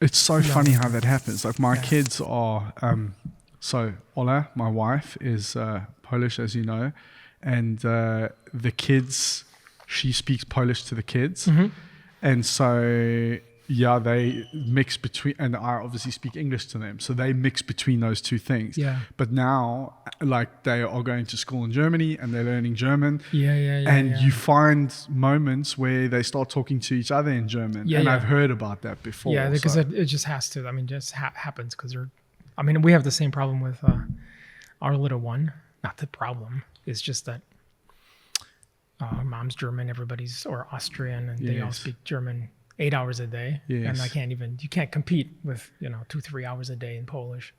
It's so funny how that happens. Like my kids are, so Ola, my wife, is Polish, as you know, and the kids, she speaks Polish to the kids. And so, yeah, they mix between, and I obviously speak English to them. So they mix between those two things. Yeah. But now, like, they are going to school in Germany and they're learning German. And you find moments where they start talking to each other in German. I've heard about that before. Yeah, because it just has to. I mean, just happens because we have the same problem with our little one. Not the problem. It's just that mom's German, everybody's or Austrian, and they all speak German 8 hours a day. And you can't compete with 2-3 hours a day in Polish.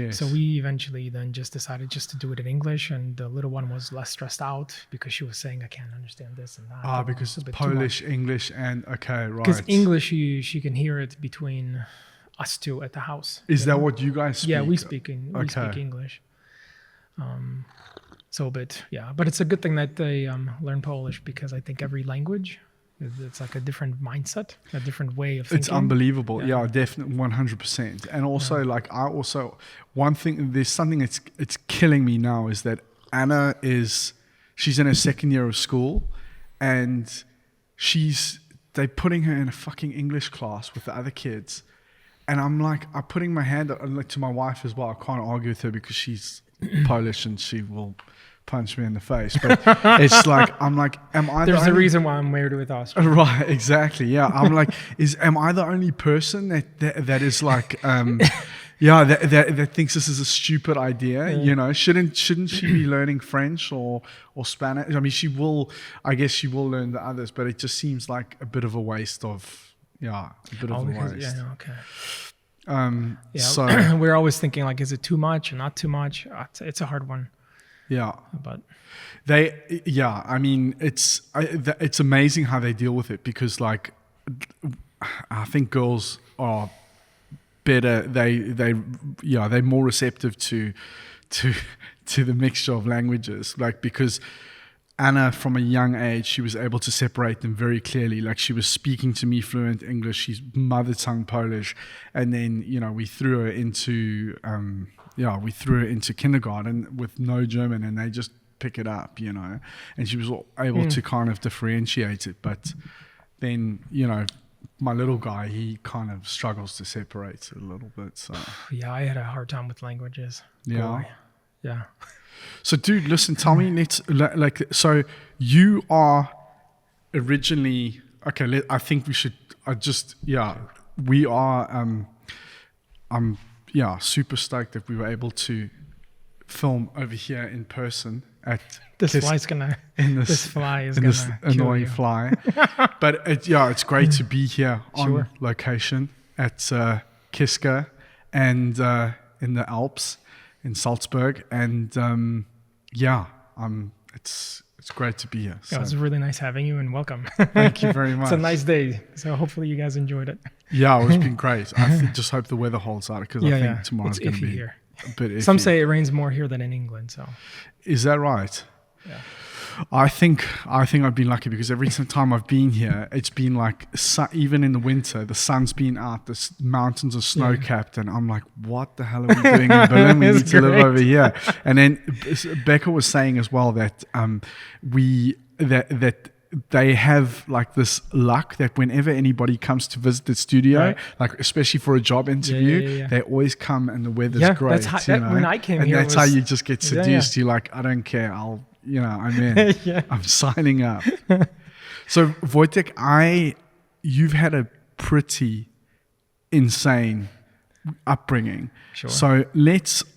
So we eventually then just decided just to do it in English, and the little one was less stressed out because she was saying, I can't understand this and that. Because it's Polish, English, and right. Because English, she can hear it between us two at the house. Is that what you guys speak? Yeah, we speak English. But it's a good thing that they learn Polish, because I think every language, it's like a different mindset, a different way of thinking. It's unbelievable. Yeah, definitely 100%. And also, one thing, there's something it's killing me now is that Anna she's in her second year of school, and they're putting her in a fucking English class with the other kids. And I'm putting my hand up, like, to my wife as well. I can't argue with her because she's Polish and she will punch me in the face. But it's like, am I There's a reason why I'm married with Austrian. Right, exactly. Yeah. I'm like, am I the only person that is like, that thinks this is a stupid idea? Shouldn't she be learning French or Spanish? I mean, I guess she will learn the others, but it just seems like a bit of a waste of, a waste. So we're always thinking, like, is it too much or not too much? It's a hard one. Yeah, but I mean, it's amazing how they deal with it, because, like, I think girls are better. They're more receptive to the mixture of languages, like, because Anna, from a young age, she was able to separate them very clearly. Like, she was speaking to me fluent English, she's mother tongue Polish, and then we threw her into kindergarten with no German, and they just pick it up, and she was able to kind of differentiate it. But then, my little guy, he kind of struggles to separate it a little bit. So I had a hard time with languages. Yeah. Boy. Yeah. So, dude, listen, tell me, so you are originally, I think we should, we are, I'm super stoked that we were able to film over here in person at this fly is gonna annoying fly. But it's great to be here on location at Kiska and in the Alps in Salzburg, and it's great to be here. So. It was really nice having you, and welcome. Thank you very much. It's a nice day, so hopefully you guys enjoyed it. Yeah, it's been great. I just hope the weather holds out, because I think tomorrow's going to be here. A bit iffy. Some say it rains more here than in England. So is that right? Yeah. I think I've been lucky, because every time I've been here, it's been like, even in the winter, the sun's been out, the mountains are snow-capped, and I'm like, what the hell are we doing in Berlin? We need to live over here. And then Becca was saying as well that that they have like this luck that whenever anybody comes to visit the studio, like especially for a job interview, they always come and the weather's great. That's when I came here. And that's how you just get seduced. You're like, I don't care. I'm in. I'm signing up. So Wojtek, you've had a pretty insane upbringing. Sure. So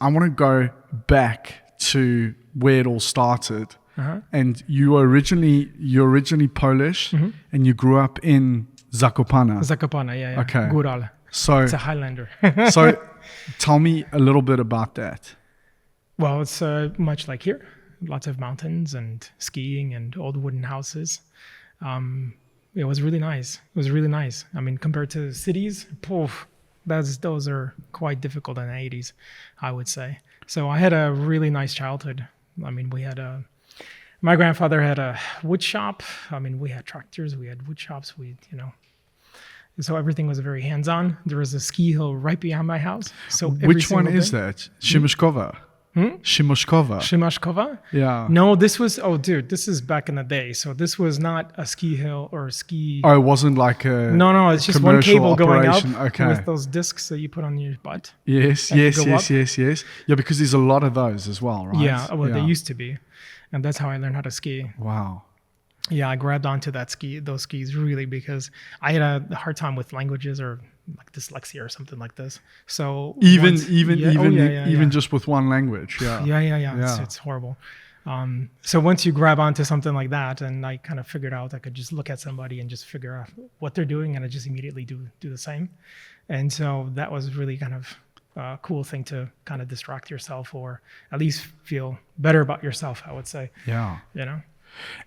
I want to go back to where it all started. And you're originally Polish, and you grew up in Zakopane. Yeah. Okay. Góral. So it's a Highlander. So tell me a little bit about that. Well, it's much like here. Lots of mountains and skiing and old wooden houses. It was really nice. I mean, compared to cities, those are quite difficult in the 80s, I would say. So I had a really nice childhood. I mean, my grandfather had a wood shop. I mean, we had tractors, we had wood shops. So everything was very hands-on. There was a ski hill right behind my house. So every Which one single is day- that? Shimoshkova. Shimoshkova. Shimashkova? Yeah. No, this was, oh dude, this is back in the day. So this was not a ski hill or a ski. Oh, it wasn't like a No, it's just one commercial cable going up operation. Okay. with those discs that you put on your butt. Yes, and you yes, go yes, up. yes, yes. Yeah, because there's a lot of those as well, right? Yeah, well, they used to be. And that's how I learned how to ski. Wow. Yeah, I grabbed onto those skis really because I had a hard time with languages or like dyslexia or something like this. So Even yeah. just with one language. Yeah. Yeah. It's horrible. So once you grab onto something like that, and I kind of figured out I could just look at somebody and just figure out what they're doing, and I just immediately do the same. And so that was really kind of a cool thing to kind of distract yourself, or at least feel better about yourself, I would say. Yeah. You know.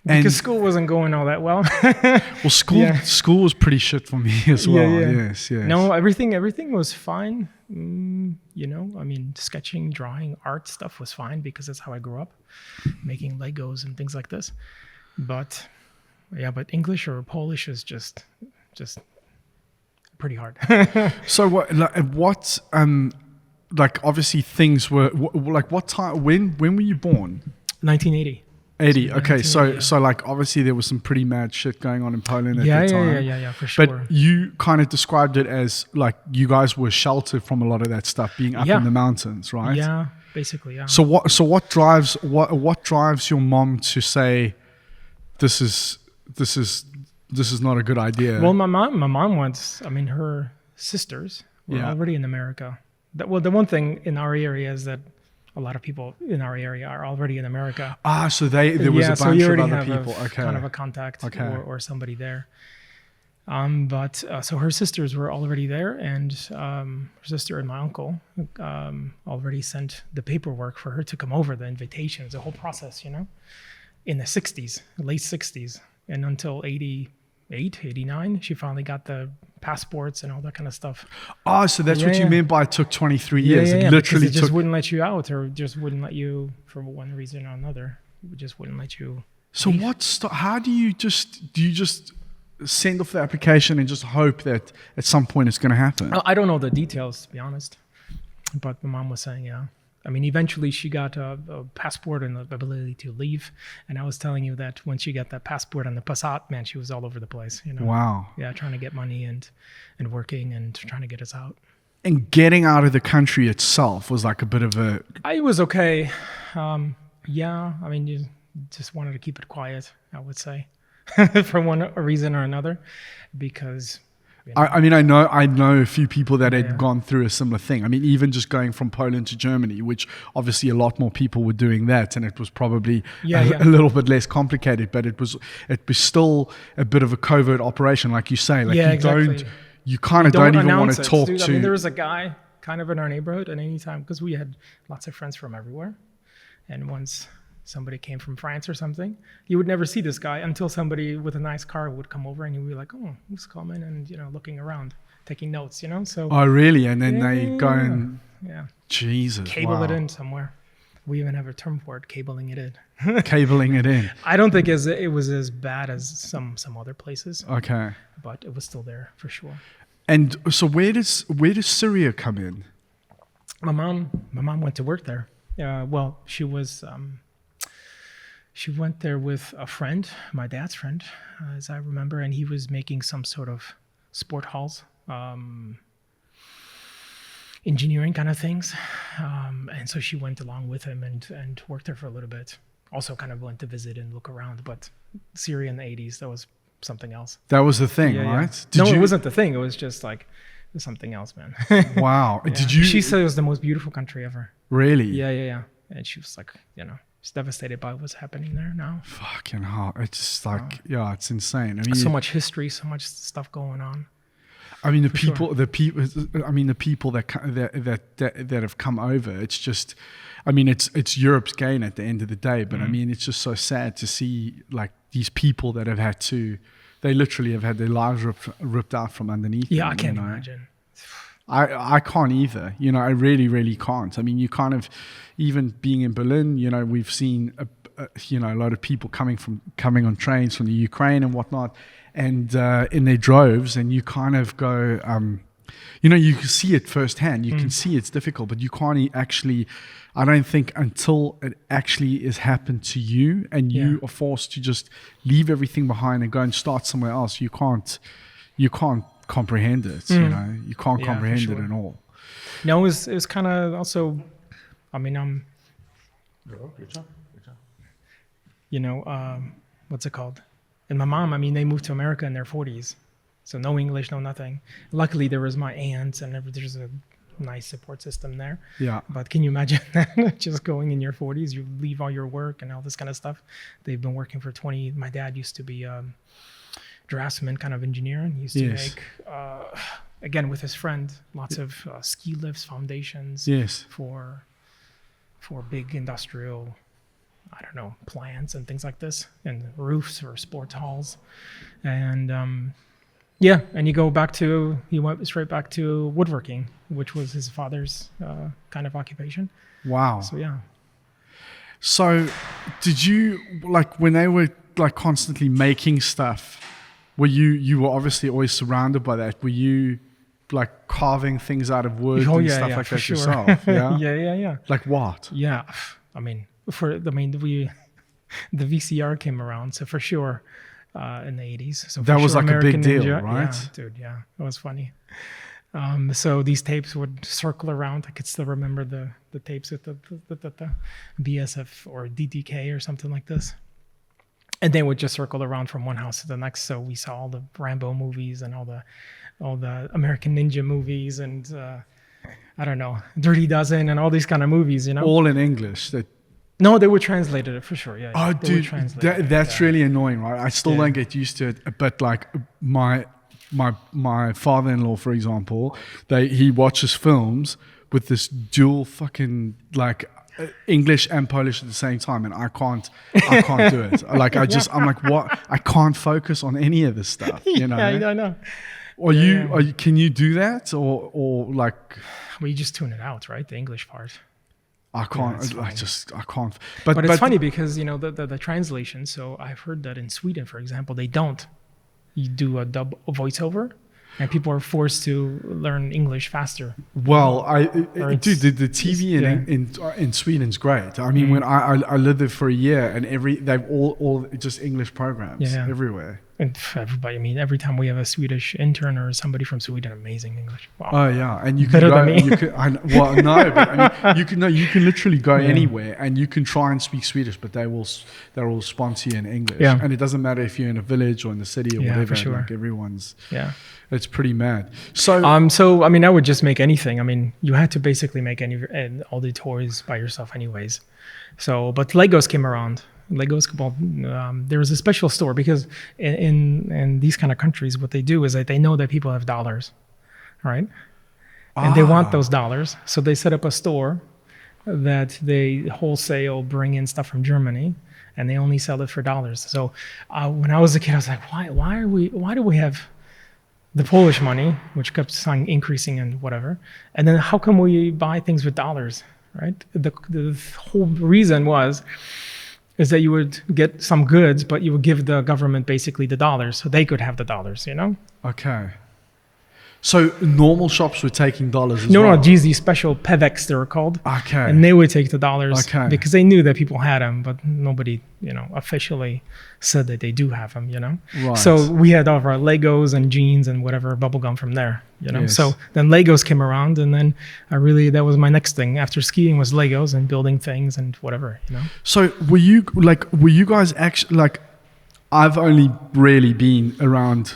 And Because school wasn't going all that well. well, school was pretty shit for me as well. Yeah. Yes. No, everything was fine. You know, I mean, sketching, drawing, art stuff was fine because that's how I grew up, making Legos and things like this. But English or Polish is just pretty hard. So what like obviously things were like what time when were you born? 1980. 80. Okay, Yeah. so like obviously there was some pretty mad shit going on in Poland at Yeah, the time. yeah, for sure. But you kind of described it as like you guys were sheltered from a lot of that stuff, being up in the mountains, right? Yeah, basically, yeah. So what drives your mom to say this is not a good idea? Well, my mom wants. I mean, her sisters were already in America. The one thing in our area is that a lot of people in our area are already in America. So there was a so bunch you of already other have people. Okay. kind of a contact or somebody there. So her sisters were already there, and her sister and my uncle already sent the paperwork for her to come over, the invitations, the whole process, you know, in the 60s, late 60s. And until 88, 89, she finally got the passports and all that kind of stuff. Oh, so that's what you meant by it took 23 years. Yeah, It literally because it just took... wouldn't let you out, or just wouldn't let you, for one reason or another, it just wouldn't let you. So how do you just send off the application and just hope that at some point it's going to happen? I don't know the details, to be honest, but my mom was saying, yeah. I mean, eventually she got a passport and the ability to leave. And I was telling you that when she got that passport and the Passat, man, she was all over the place, you know. Wow. Yeah, trying to get money and working and trying to get us out. And getting out of the country itself was like a bit of a... It was okay. Yeah, I mean, you just wanted to keep it quiet, I would say, for one reason or another, because... You know, I mean, I know a few people that had gone through a similar thing. I mean, even just going from Poland to Germany, which obviously a lot more people were doing that, and it was probably a little bit less complicated, but it was still a bit of a covert operation, like you say. Like you kind of don't even want to talk to. I mean, there was a guy kind of in our neighborhood at any time, because we had lots of friends from everywhere, and once somebody came from France or something, you would never see this guy until somebody with a nice car would come over, and you'd be like, oh, who's coming? And, you know, looking around, taking notes, you know? So. Oh, really? And then they go and... Yeah. Jesus, cable it in somewhere. We even have a term for it, cabling it in. Cabling it in. I don't think it was as bad as some other places. Okay. But it was still there for sure. And so where does Syria come in? My mom went to work there. Well, she was... She went there with a friend, my dad's friend, as I remember, and he was making some sort of sport halls, engineering kind of things. And so she went along with him and worked there for a little bit. Also kind of went to visit and look around, but Syria in the 80s, that was something else. That was the thing, right? Yeah. It wasn't the thing. It was just like something else, man. Wow. Yeah. Did you? She said it was the most beautiful country ever. Really? Yeah. And she was like, you know, she's devastated by what's happening there now. Fucking hell. It's just like, it's insane. I mean, so much history, so much stuff going on. I mean, the people that have come over, it's just, I mean, it's Europe's gain at the end of the day, but I mean, it's just so sad to see like these people that have had to, they literally have had their lives ripped out from underneath them, I can't imagine. I can't either. You know, I really, really can't. I mean, you kind of, even being in Berlin, you know, we've seen a lot of people coming on trains from the Ukraine and whatnot, and in their droves, and you kind of go, you can see it firsthand. You can see it's difficult, but you can't actually. I don't think until it actually has happened to you, and you are forced to just leave everything behind and go and start somewhere else. You can't comprehend it. You can't comprehend it at all. No, it was kind of also. I mean, what's it called? And my mom, I mean, they moved to America in their 40s. So no English, no nothing. Luckily, there was my aunts and there's a nice support system there. Yeah. But can you imagine that? Just going in your 40s, you leave all your work and all this kind of stuff. They've been working for 20. My dad used to be a draftsman kind of engineer. And he used to make, again, with his friend, lots of ski lifts, foundations for big industrial, I don't know, plants and things like this, and roofs for sports halls. And and he went straight back to woodworking, which was his father's kind of occupation. Wow. So, yeah. So did you, like, when they were like constantly making stuff, you were obviously always surrounded by that. Were you like carving things out of wood and stuff like that yourself? Yeah? Yeah. Like what? Yeah. I mean, the VCR came around, so for sure, in the 80s. So that was sure, like American a big deal, Ninja, right? Yeah, dude, yeah. It was funny. So these tapes would circle around. I could still remember the tapes with the BSF or DDK or something like this. And they would just circle around from one house to the next. So we saw all the Rambo movies and all the American Ninja movies and I don't know, Dirty Dozen and all these kind of movies, All in English. No, they were translated it for sure. Yeah. Oh, dude, that's really annoying, right? I still don't get used to it. But like my father-in-law, for example, he watches films with this dual fucking like English and Polish at the same time, and I can't do it. Like I'm like, what? I can't focus on any of this stuff. Yeah, I know. Can you do that or like? Well, you just tune it out, right? The English part. I can't. I can't. But it's funny because the translation. So I've heard that in Sweden, for example, they don't. You do a voiceover, and people are forced to learn English faster. Well, dude, the TV in Sweden's great. I mean, when I lived there for a year, and they've all just English programs everywhere. And everybody, I mean, every time we have a Swedish intern or somebody from Sweden, amazing English. Wow. Oh yeah, and you can better go. Than me. You can literally go anywhere, and you can try and speak Swedish, but they will sponsor you in English. Yeah. And it doesn't matter if you're in a village or in the city or whatever. For sure. Like everyone's. Yeah. It's pretty mad. So I mean, I would just make anything. I mean, you had to basically make all the toys by yourself, anyways. So, but Legos came around. There was a special store because in these kind of countries, what they do is that they know that people have dollars, right? And they want those dollars. So they set up a store that they wholesale bring in stuff from Germany, and they only sell it for dollars. So when I was a kid, I was like, why do we have the Polish money, which kept increasing and whatever, and then how come we buy things with dollars, right? The whole reason is that you would get some goods, but you would give the government basically the dollars so they could have the dollars, Okay. So normal shops were taking dollars as well? No, these special PEVEX, they were called. Okay. And they would take the dollars because they knew that people had them, but nobody, officially said that they do have them, Right. So we had all of our Legos and jeans and whatever bubblegum from there, Yes. So then Legos came around, and then that was my next thing after skiing was Legos and building things and whatever, So were you guys actually, like, I've only really been around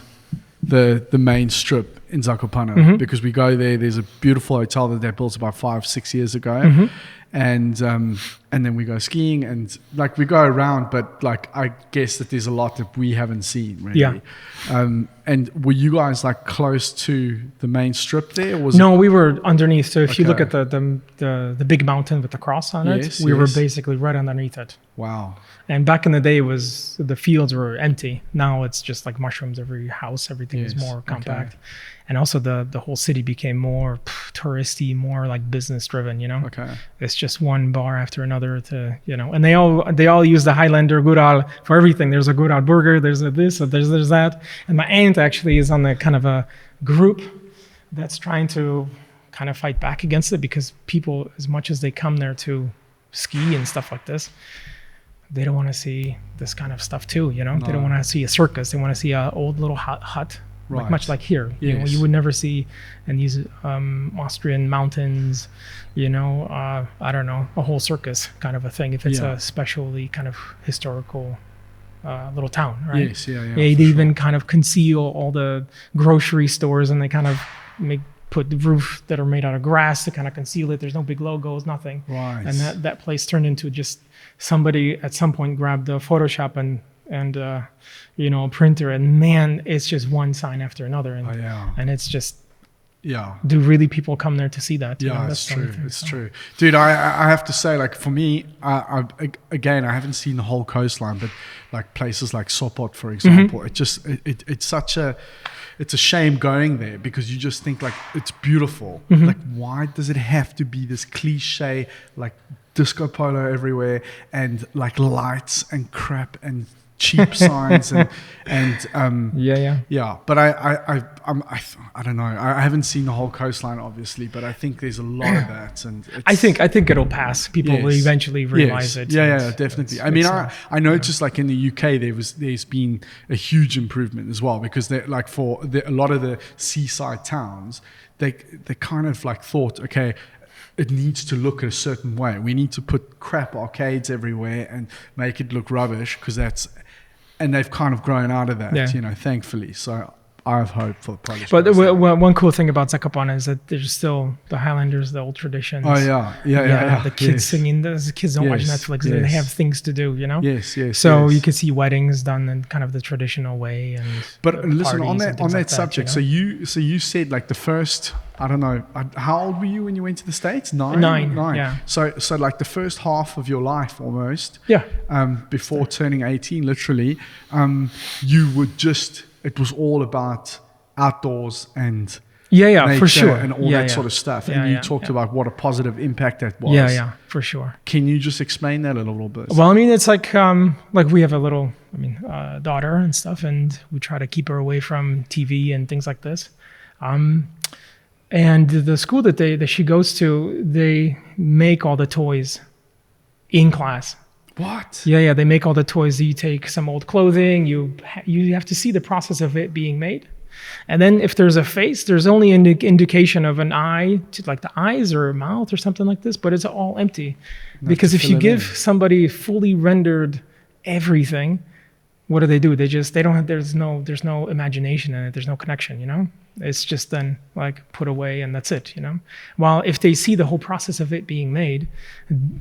the main strip in Zakopane because we go there. There's a beautiful hotel that they built about 5-6 years ago, and then we go skiing and like we go around. But like I guess that there's a lot that we haven't seen really. Yeah. And were you guys like close to the main strip there? Or we were underneath. So if you look at the big mountain with the cross on it, we were basically right underneath it. Wow. And back in the day, the fields were empty. Now it's just like mushrooms every house. Everything is more compact. And also the whole city became more touristy, more like business driven, Okay. It's just one bar after another and they all use the Highlander Goodall for everything. There's a Goodall burger, there's a this, there's that. And my aunt actually is on the kind of a group that's trying to kind of fight back against it, because people, as much as they come there to ski and stuff like this, they don't want to see this kind of stuff too, They don't want to see a circus. They want to see an old little hut. Right. Like, much like here, Yes. you would never see in these Austrian mountains, I don't know, a whole circus kind of a thing. If it's a specially kind of historical little town, right? Yes, yeah. They even kind of conceal all the grocery stores, and they kind of put the roof that are made out of grass to kind of conceal it. There's no big logos, nothing. Right. And that place turned into just somebody at some point grabbed the Photoshop and a printer, and man, it's just one sign after another, and it's just do really people come there to see that? It's true. It's true, dude. I have to say, like, for me, I haven't seen the whole coastline, but like places like Sopot, for example, it's a shame going there, because you just think like it's beautiful. Like, why does it have to be this cliche, like disco polo everywhere and like lights and crap and cheap signs and but I don't know, I haven't seen the whole coastline obviously, but I think there's a lot of that, and I think it'll pass. People will eventually realize it. Definitely. I mean, I noticed like in the UK there's been a huge improvement as well, because they're like a lot of the seaside towns, they kind of like thought, okay, it needs to look a certain way. We need to put crap arcades everywhere and make it look rubbish, because and they've kind of grown out of that, thankfully. So I have hope for the Polish. But one cool thing about Zakopane is that there's still the Highlanders, the old traditions. Oh yeah. The kids singing. The kids don't watch Netflix. Yes. They have things to do, Yes. So you can see weddings done in kind of the traditional way. But listen, on that like subject, so you said like the first, I don't know, how old were you when you went to the States? Nine. Yeah. So like the first half of your life almost. Yeah. Before turning 18, literally, you would just. It was all about outdoors and nature for sure, and all that sort of stuff. And you talked about what a positive impact that was. Yeah, for sure. Can you just explain that a little bit? Well, I mean, it's like we have a little, daughter and stuff, and we try to keep her away from TV and things like this. And the school that she goes to, they make all the toys in class. What? Yeah. They make all the toys. You take some old clothing. You have to see the process of it being made, and then if there's a face, there's only an indication of an eye, to like the eyes or a mouth or something like this. But it's all empty, because if you give somebody fully rendered everything, what do? They don't have. There's no imagination in it. There's no connection. It's just then like put away and that's it. While if they see the whole process of it being made,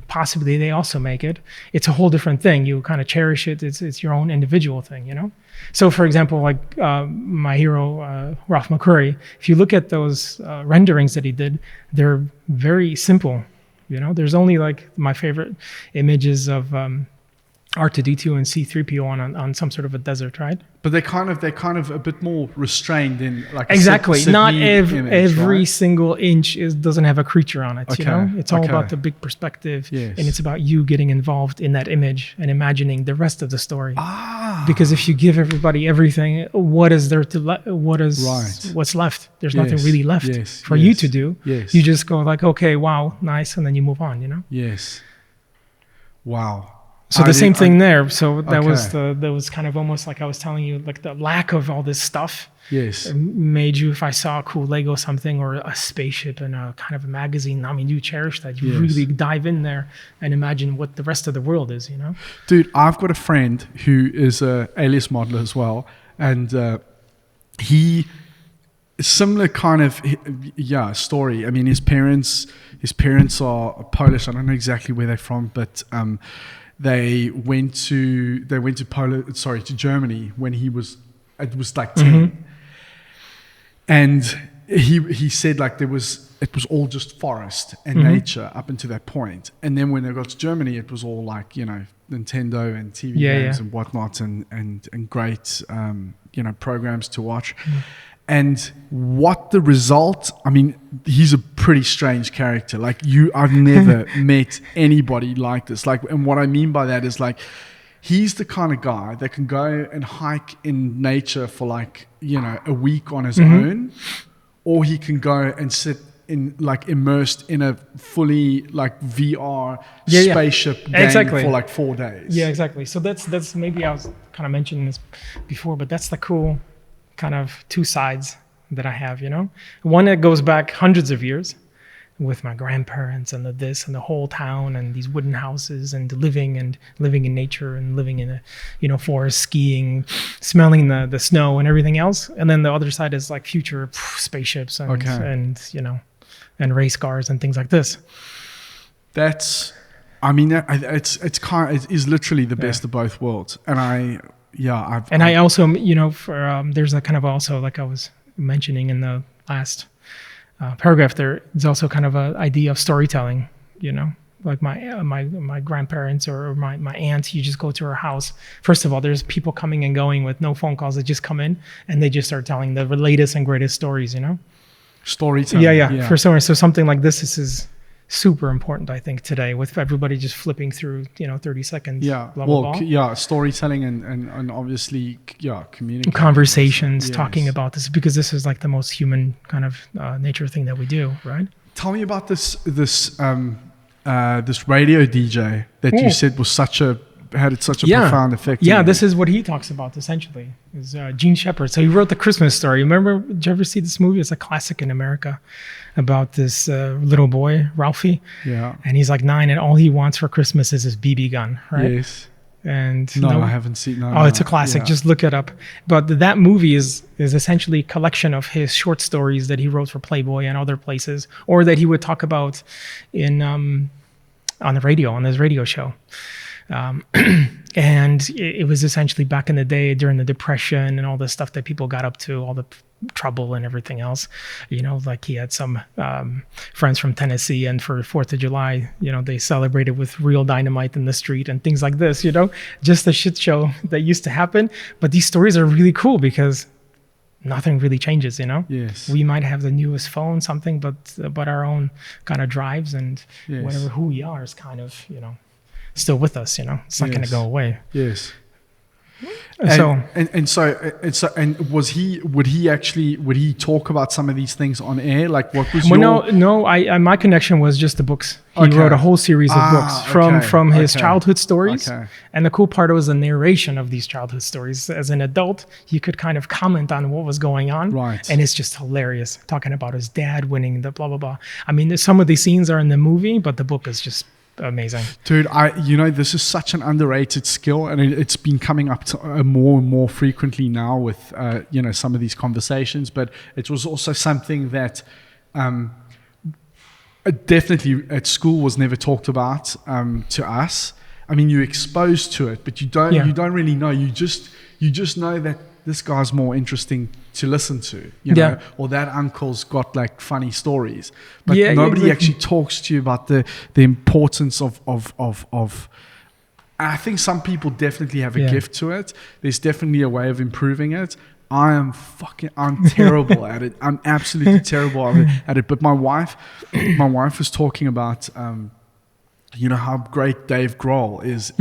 possibly they also make it. It's a whole different thing. You kind of cherish it. It's your own individual thing. So for example, like my hero Ralph McCurry, if you look at those renderings that he did, they're very simple. There's only like my favorite images of R2D2 and C3PO on some sort of a desert, right? But they're kind of a bit more restrained in like exactly. Not every right? single inch doesn't have a creature on it. It's all about the big perspective, and it's about you getting involved in that image and imagining the rest of the story. Because if you give everybody everything, what is there what's left? There's nothing really left for you to do. You just go like, okay, wow, nice, and then you move on. Yes. Wow. So the same thing there. So that was kind of almost like I was telling you, like the lack of all this stuff. Yes. Made you, if I saw a cool Lego something or a spaceship in a kind of a magazine, I mean, you cherish that. You really dive in there and imagine what the rest of the world is, Dude, I've got a friend who is a alias modeler as well. And he, similar kind of, story. I mean, his parents are Polish. I don't know exactly where they're from, but they went to Germany when it was like 10. And he said like it was all just forest and nature up until that point. And then when they got to Germany, it was all like, Nintendo and TV games and whatnot and great, programs to watch. And what the result, I mean, he's a pretty strange character. Like I've never met anybody like this. Like, and what I mean by that is like, he's the kind of guy that can go and hike in nature for like, you know, a week on his own, or he can go and sit in like immersed in a fully like VR spaceship game for like 4 days. Yeah, exactly. So that's maybe I was kind of mentioning this before, but that's the cool kind of two sides that I have, you know. One that goes back hundreds of years with my grandparents and the whole town and these wooden houses and living in nature and living in a, you know, forest, skiing, smelling the snow and everything else. And then the other side is like future spaceships and you know, and race cars and things like this. That's, I mean, it is literally the best of both worlds. And I also, you know, for there's a kind of also, like I was mentioning in the last paragraph, there's also kind of an idea of storytelling, you know, like my grandparents or my aunt. You just go to her house. First of all, there's people coming and going with no phone calls. They just come in and they just start telling the latest and greatest stories, you know. Storytelling. Yeah. For stories. So something like this is super important, I think, today, with everybody just flipping through, you know, 30 seconds. Yeah. Storytelling and obviously, communication. Conversations, talking about this, because this is like the most human kind of nature thing that we do, right? Tell me about this radio DJ that you said was had such a profound effect. Yeah, this is what he talks about essentially. Is Gene Shepherd. So he wrote The Christmas Story. Remember? Did you ever see this movie? It's a classic in America about this little boy, Ralphie. Yeah. And he's like 9, and all he wants for Christmas is his BB gun, right? Yes. And I haven't seen. It's a classic. Just look it up. But that movie is essentially a collection of his short stories that he wrote for Playboy and other places, or that he would talk about in on the radio, on his radio show. And it was essentially back in the day during the Depression and all the stuff that people got up to, all the trouble and everything else, you know, like he had some friends from Tennessee, and for 4th of July, you know, they celebrated with real dynamite in the street and things like this, you know, just a shit show that used to happen. But these stories are really cool because nothing really changes, you know. Yes. We might have the newest phone, something, but our own kind of drives and whatever who we are is kind of, you know, still with us, you know. It's not going to go away. Yes. And so would he talk about some of these things on air? Like, what was No. My connection was just the books. He wrote a whole series of books from his childhood stories. Okay. And the cool part was the narration of these childhood stories. As an adult, he could kind of comment on what was going on. Right. And it's just hilarious, talking about his dad winning the blah, blah, blah. I mean, some of these scenes are in the movie, but the book is just amazing. Dude, this is such an underrated skill, and it's been coming up to, more and more frequently now with some of these conversations, but it was also something that definitely at school was never talked about to us. I mean, you're exposed to it, but you don't really know. You just know that this guy's more interesting to listen to, you know, or that uncle's got like funny stories, but nobody actually talks to you about the importance of. I think some people definitely have a gift to it. There's definitely a way of improving it. I'm terrible at it. I'm absolutely terrible at it. But my wife was talking about, how great Dave Grohl is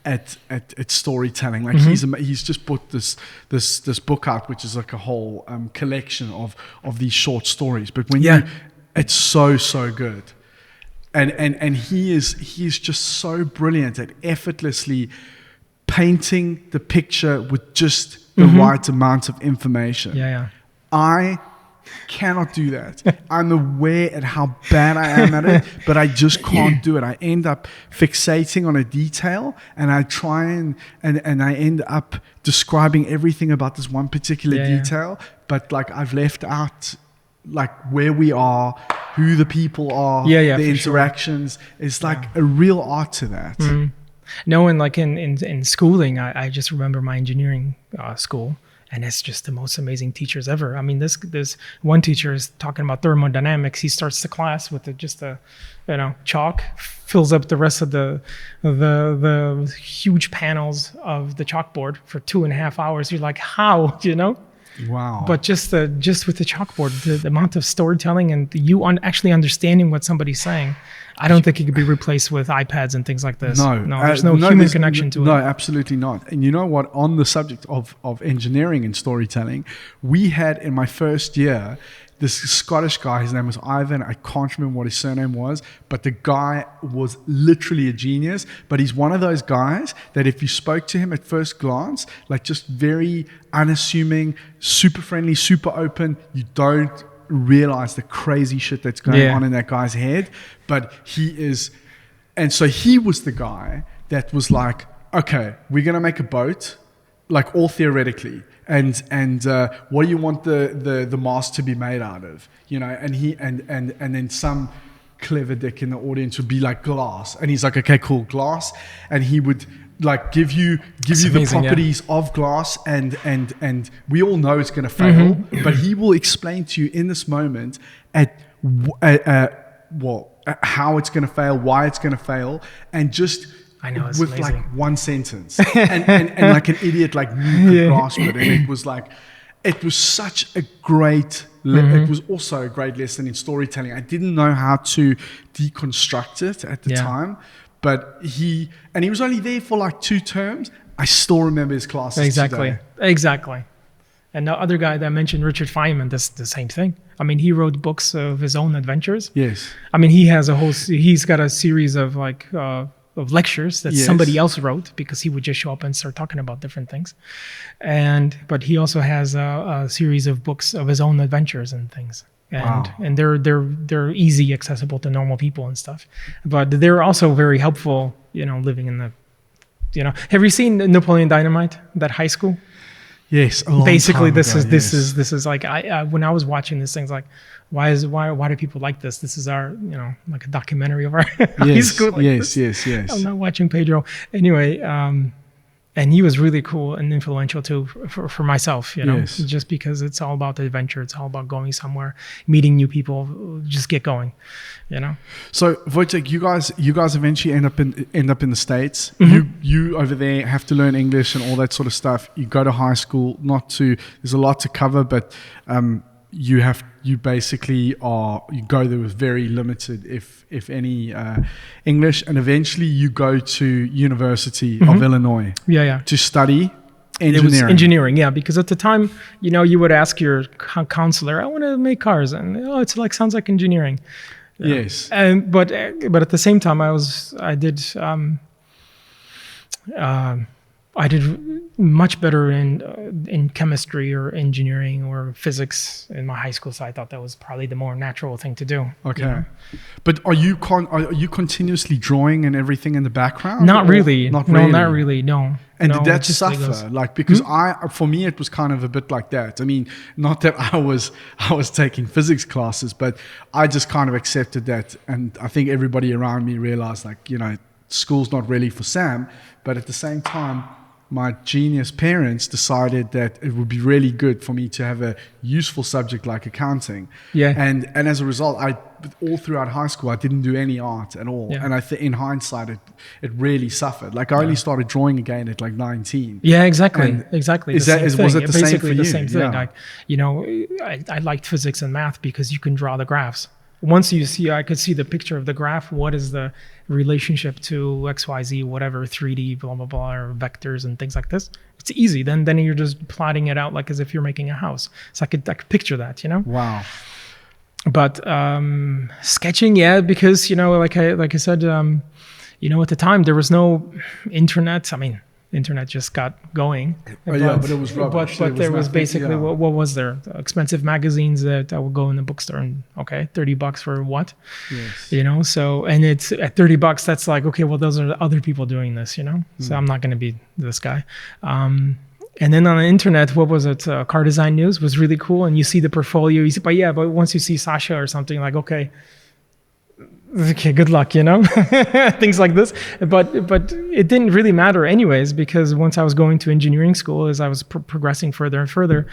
at storytelling. Like he's just put this book out, which is like a whole collection of these short stories. But when it's so good, and he is just so brilliant at effortlessly painting the picture with just the right amount of information. I cannot do that. I'm aware at how bad I am at it, but I just can't do it. I end up fixating on a detail, and I try and I end up describing everything about this one particular detail, but like I've left out like where we are, who the people are, the interactions. Sure. It's like a real art to that. Mm. No, and like in schooling, I just remember my engineering school. And it's just the most amazing teachers ever. I mean, this one teacher is talking about thermodynamics. He starts the class with just a chalk, fills up the rest of the huge panels of the chalkboard for 2.5 hours. You're like, how, you know? Wow. But just with the chalkboard, the amount of storytelling and actually understanding what somebody's saying, I don't think it could be replaced with iPads and things like this. No, there's no human connection to it. No, absolutely not. And you know what? On the subject of engineering and storytelling, we had in my first year this Scottish guy. His name was Ivan. I can't remember what his surname was, but the guy was literally a genius. But he's one of those guys that if you spoke to him at first glance, like just very unassuming, super friendly, super open, you don't realize the crazy shit that's going on in that guy's head. But he is, and so he was the guy that was like, okay, we're gonna make a boat, like all theoretically, and what do you want the mast to be made out of, you know? And he and then some clever dick in the audience would be like glass, and he's like, okay, cool, glass, and he would like give you the properties of glass, and we all know it's going to fail, but he will explain to you in this moment how it's going to fail, why it's going to fail, and just I know, it's with amazing. like one sentence, and like an idiot like me could grasp it, and it was like, it was such a great. It was also a great lesson in storytelling. I didn't know how to deconstruct it at the time. But he was only there for like 2 terms. I still remember his classes today. Exactly. And the other guy that I mentioned, Richard Feynman, that's the same thing. I mean, he wrote books of his own adventures. Yes. I mean, he's got a series of like of lectures that somebody else wrote, because he would just show up and start talking about different things. But he also has a series of books of his own adventures and things. And they're easy accessible to normal people and stuff, but they're also very helpful, you know, living in the, you know, have you seen Napoleon Dynamite, that high school? Yes. Basically this is like, I when I was watching this thing's like, why do people like this? This is our, you know, like a documentary of our high school. Like yes. I'm not watching Pedro anyway. And he was really cool and influential too for myself, you know, just because it's all about the adventure. It's all about going somewhere, meeting new people, just get going, you know. So Wojtek, you guys eventually end up in the States. You over there have to learn English and all that sort of stuff. You go to high school, there's a lot to cover, but you basically you go there with very limited, if any, English, and eventually you go to University of Illinois. To study engineering. It was engineering, because at the time, you know, you would ask your counselor, I want to make cars, and it's like sounds like engineering. Yes. But at the same time, I did much better in chemistry or engineering or physics in my high school, so I thought that was probably the more natural thing to do. Okay, you know? But are you continuously drawing and everything in the background? Not really. No. And no, did that suffer? Like, because for me, it was kind of a bit like that. I mean, not that I was taking physics classes, but I just kind of accepted that, and I think everybody around me realized, like, you know, school's not really for Sam. But at the same time, my genius parents decided that it would be really good for me to have a useful subject like accounting. And as a result, all throughout high school, I didn't do any art at all. And in hindsight, it really suffered. Like, I only started drawing again at like 19. Yeah, exactly. Exactly. Was it the same for you? The same thing. Like, you know, I liked physics and math because you can draw the graphs. Once I could see the picture of the graph, what is the relationship to XYZ, whatever, 3D, blah, blah, blah, or vectors and things like this. It's easy. Then you're just plotting it out like as if you're making a house. So I could picture that, you know? Wow. But sketching, because, you know, like I said, you know, at the time there was no internet. I mean, internet just got going. But it was rubbish. But there was basically, what was there? Expensive magazines that I would go in the bookstore and, okay, $30 for what? Yes. You know, so, and it's at $30, that's like, okay, well, those are other people doing this, you know? So I'm not going to be this guy. And then on the internet, what was it? Car Design News was really cool. And you see the portfolio, but once you see Sasha or something, like, okay, good luck, you know, things like this. But it didn't really matter anyways, because once I was going to engineering school, as I was progressing further and further,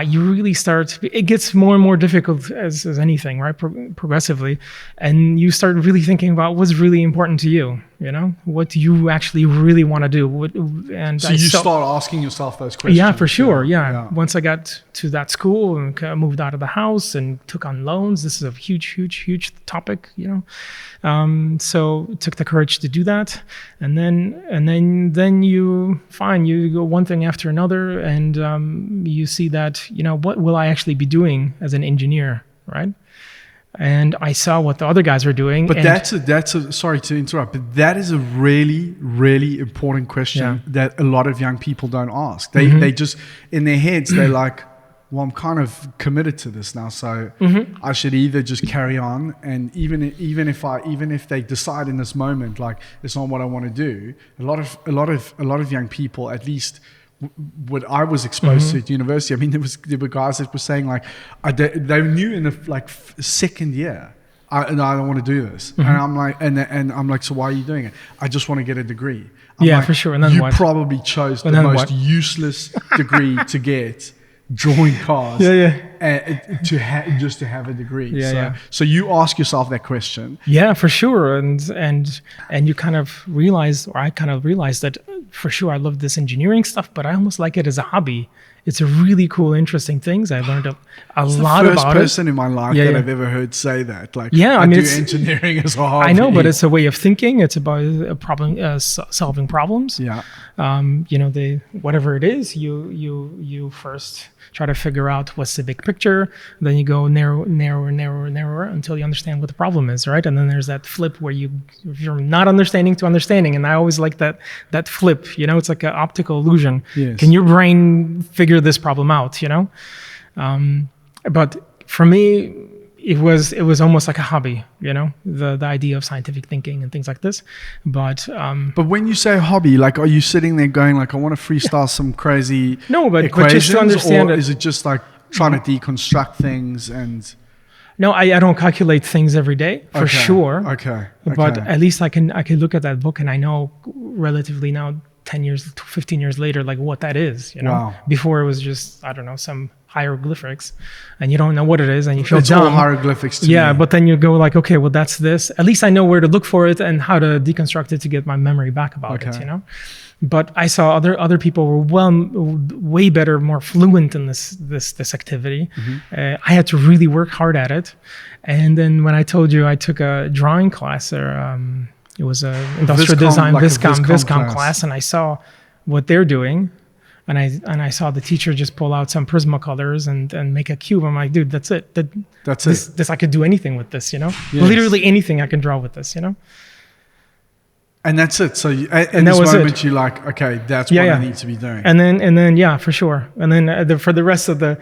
you really start, it gets more and more difficult as anything, right? Progressively. And you start really thinking about what's really important to you, you know? What do you actually really want to do? So you start asking yourself those questions. Yeah, for sure. Yeah. Once I got to that school and moved out of the house and took on loans, this is a huge topic, you know? So it took the courage to do that. And then you go one thing after another, and you see that, you know, what will I actually be doing as an engineer, right? And I saw what the other guys were doing. But that's a sorry to interrupt, but that is a really important question that a lot of young people don't ask. They just, in their heads, they're like, well, I'm kind of committed to this now, so I should either just carry on, and even if they decide in this moment like it's not what I want to do, a lot of young people, at least what I was exposed to at university, I mean, there were guys that were saying like they knew in the second year, I don't want to do this, and I'm like, and I'm like, so why are you doing it? I just want to get a degree. I'm like, for sure. And then you what? probably chose the most useless degree to get. Drawing cars, just to have a degree. So you ask yourself that question. Yeah, for sure, and you kind of realize, or I kind of realized that for sure I love this engineering stuff, but I almost like it as a hobby. It's a really cool, interesting things. I learned a lot about it. The first person in my life that I've ever heard say that. Like, I do engineering as a hobby. I know, but it's a way of thinking. It's about solving problems. Yeah. You know, whatever it is, you first try to figure out what's the big picture. Then you go narrower until you understand what the problem is, right? And then there's that flip where you're not understanding to understanding. And I always like that flip. You know, it's like an optical illusion. Yes. Can your brain figure this problem out? You know, but for me, it was almost like a hobby, you know, the idea of scientific thinking and things like this. But when you say hobby, like, are you sitting there going like, I want to freestyle some crazy equations, just to understand or is it just like trying to deconstruct things? And no, I don't calculate things every day for sure. Okay. But at least I can look at that book and I know relatively now 10 years, 15 years later, like what that is, you know. Wow. Before it was just, I don't know, some hieroglyphics and you don't know what it is and you feel it's dumb. all hieroglyphics to me. But then you go like, okay, well that's this. At least I know where to look for it and how to deconstruct it to get my memory back about it, you know. But I saw other people were way better, more fluent in this activity. I had to really work hard at it. And then when I told you I took a drawing class, or it was a industrial design, like Viscom class, and I saw what they're doing. And I saw the teacher just pull out some Prismacolors and make a cube. I'm like, dude, that's it. That's this I could do anything with this, you know? Yes. Literally anything I can draw with this, you know? And that's it. So in this moment, you're like, okay, that's what I need to be doing. And then, yeah, for sure. And then for the rest of the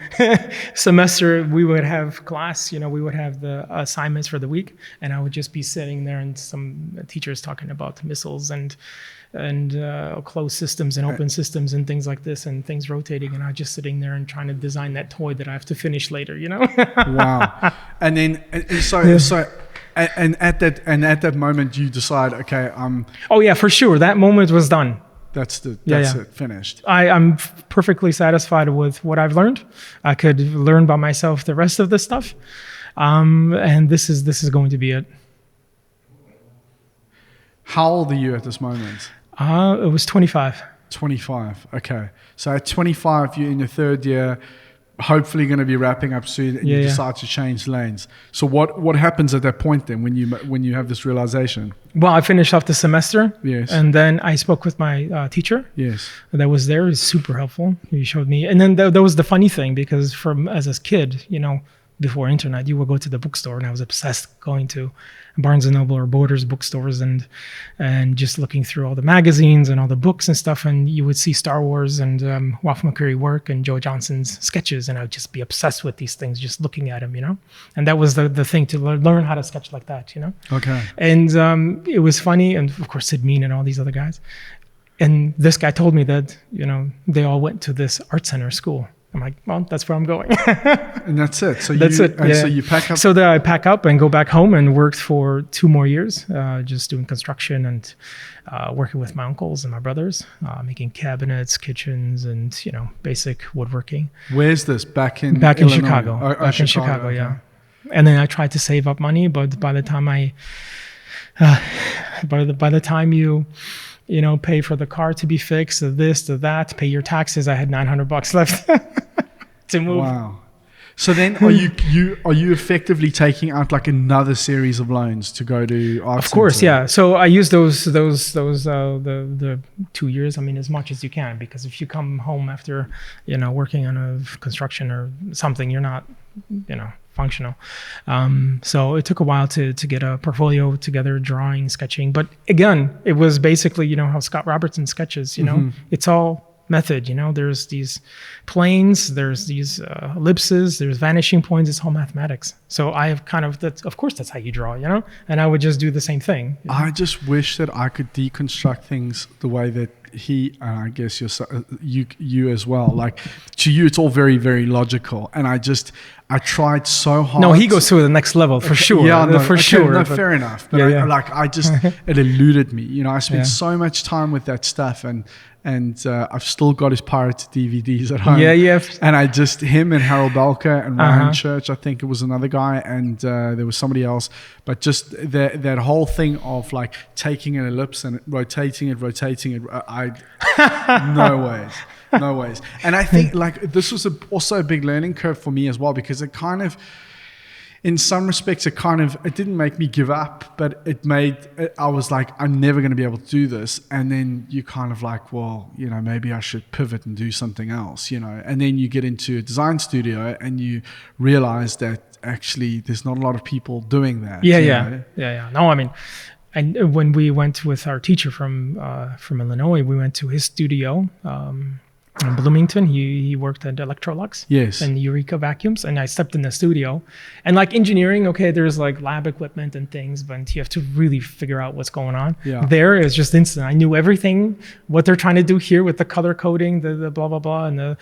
semester, we would have class. You know, we would have the assignments for the week, and I would just be sitting there, and some teachers talking about missiles and closed systems and open systems and things like this, and things rotating, and I was just sitting there and trying to design that toy that I have to finish later. You know? Wow. And then And at that moment, you decide, okay, oh yeah, for sure. That moment was done. That's it, finished. I'm perfectly satisfied with what I've learned. I could learn by myself the rest of the stuff, and this is going to be it. How old are you at this moment? It was 25. 25. Okay, so at 25, you're in your third year. Hopefully going to be wrapping up soon, and you decide to change lanes. So what happens at that point then when you have this realization? Well, I finished off the semester. Yes. And then I spoke with my teacher. Yes. That was there. He was super helpful. He showed me. And then that was the funny thing, because as a kid, you know, before internet, you would go to the bookstore, and I was obsessed going to Barnes & Noble or Borders bookstores and just looking through all the magazines and all the books and stuff, and you would see Star Wars and Ralph McQuarrie work and Joe Johnson's sketches, and I would just be obsessed with these things, just looking at them, you know. And that was the thing, to learn how to sketch like that, you know. Okay. And it was funny, and of course Sid Mean and all these other guys. And this guy told me that, you know, they all went to this art center school. I'm like, well, that's where I'm going. And that's it. So that's it. So you pack up. So then I pack up and go back home and worked for 2 more years, just doing construction and working with my uncles and my brothers, making cabinets, kitchens, and basic woodworking. Where's this? Back in Illinois? Chicago. Back in Chicago, okay. yeah. And then I tried to save up money, but by the time by the time you pay for the car to be fixed, this, that, pay your taxes, I had $900 left to move. Wow. So then are you effectively taking out like another series of loans to go to art Of course, center? yeah. So I use those the 2 years, as much as you can, because if you come home after, working on a construction or something, you're not, functional. So it took a while to get a portfolio together, drawing, sketching. But again, it was basically, how Scott Robertson sketches, it's all method, there's these planes, there's these ellipses, there's vanishing points, it's all mathematics. So I have of course that's how you draw, and I would just do the same thing. I just wish that I could deconstruct things the way that he, and I guess you as well, like to you it's all very, very logical, and I tried so hard. No, he goes to the next level for sure. Yeah, no, for sure. No, fair enough. But it eluded me. I spent so much time with that stuff, and I've still got his pirated DVDs at home. Yeah. And him and Harold Belker and Ryan Church, I think it was another guy, and there was somebody else. But just that whole thing of like taking an ellipse and rotating it. No ways. And I think like this was also a big learning curve for me as well, because it kind of, in some respects, it didn't make me give up, but I was like, I'm never going to be able to do this. And then you kind of like, well, maybe I should pivot and do something else, and then you get into a design studio and you realize that actually there's not a lot of people doing that. Yeah. No, and when we went with our teacher from Illinois, we went to his studio, in Bloomington. He worked at Electrolux, yes, and Eureka vacuums, and I stepped in the studio. And like engineering, okay, there's like lab equipment and things, but you have to really figure out what's going on. Yeah. There is just instant. I knew everything, what they're trying to do here with the color coding, the blah blah blah, and the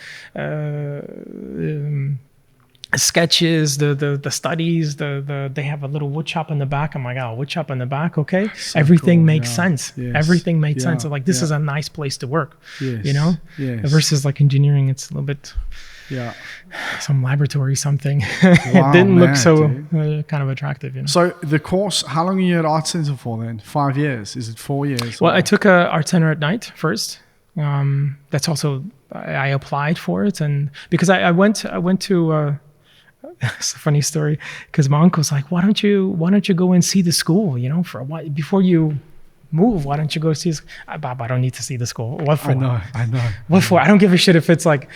sketches, the studies, they have a little wood shop in the back. I'm like, wood shop in the back, okay. So everything cool, makes sense. Yes. Everything made sense. So like this is a nice place to work. Yes. Yes. Versus like engineering, it's a little bit some laboratory something. It didn't look so kind of attractive. So the course, how long are you at Art Center for then? 5 years? Is it 4 years? Well, I took a Art Center at night first. That's also, I applied for it, and because I went to it's a funny story, because my uncle's like, why don't you go and see the school, for a while before you move? Why don't you go see Bob, I don't need to see the school. What for? I know. What for? I don't give a shit if it's like,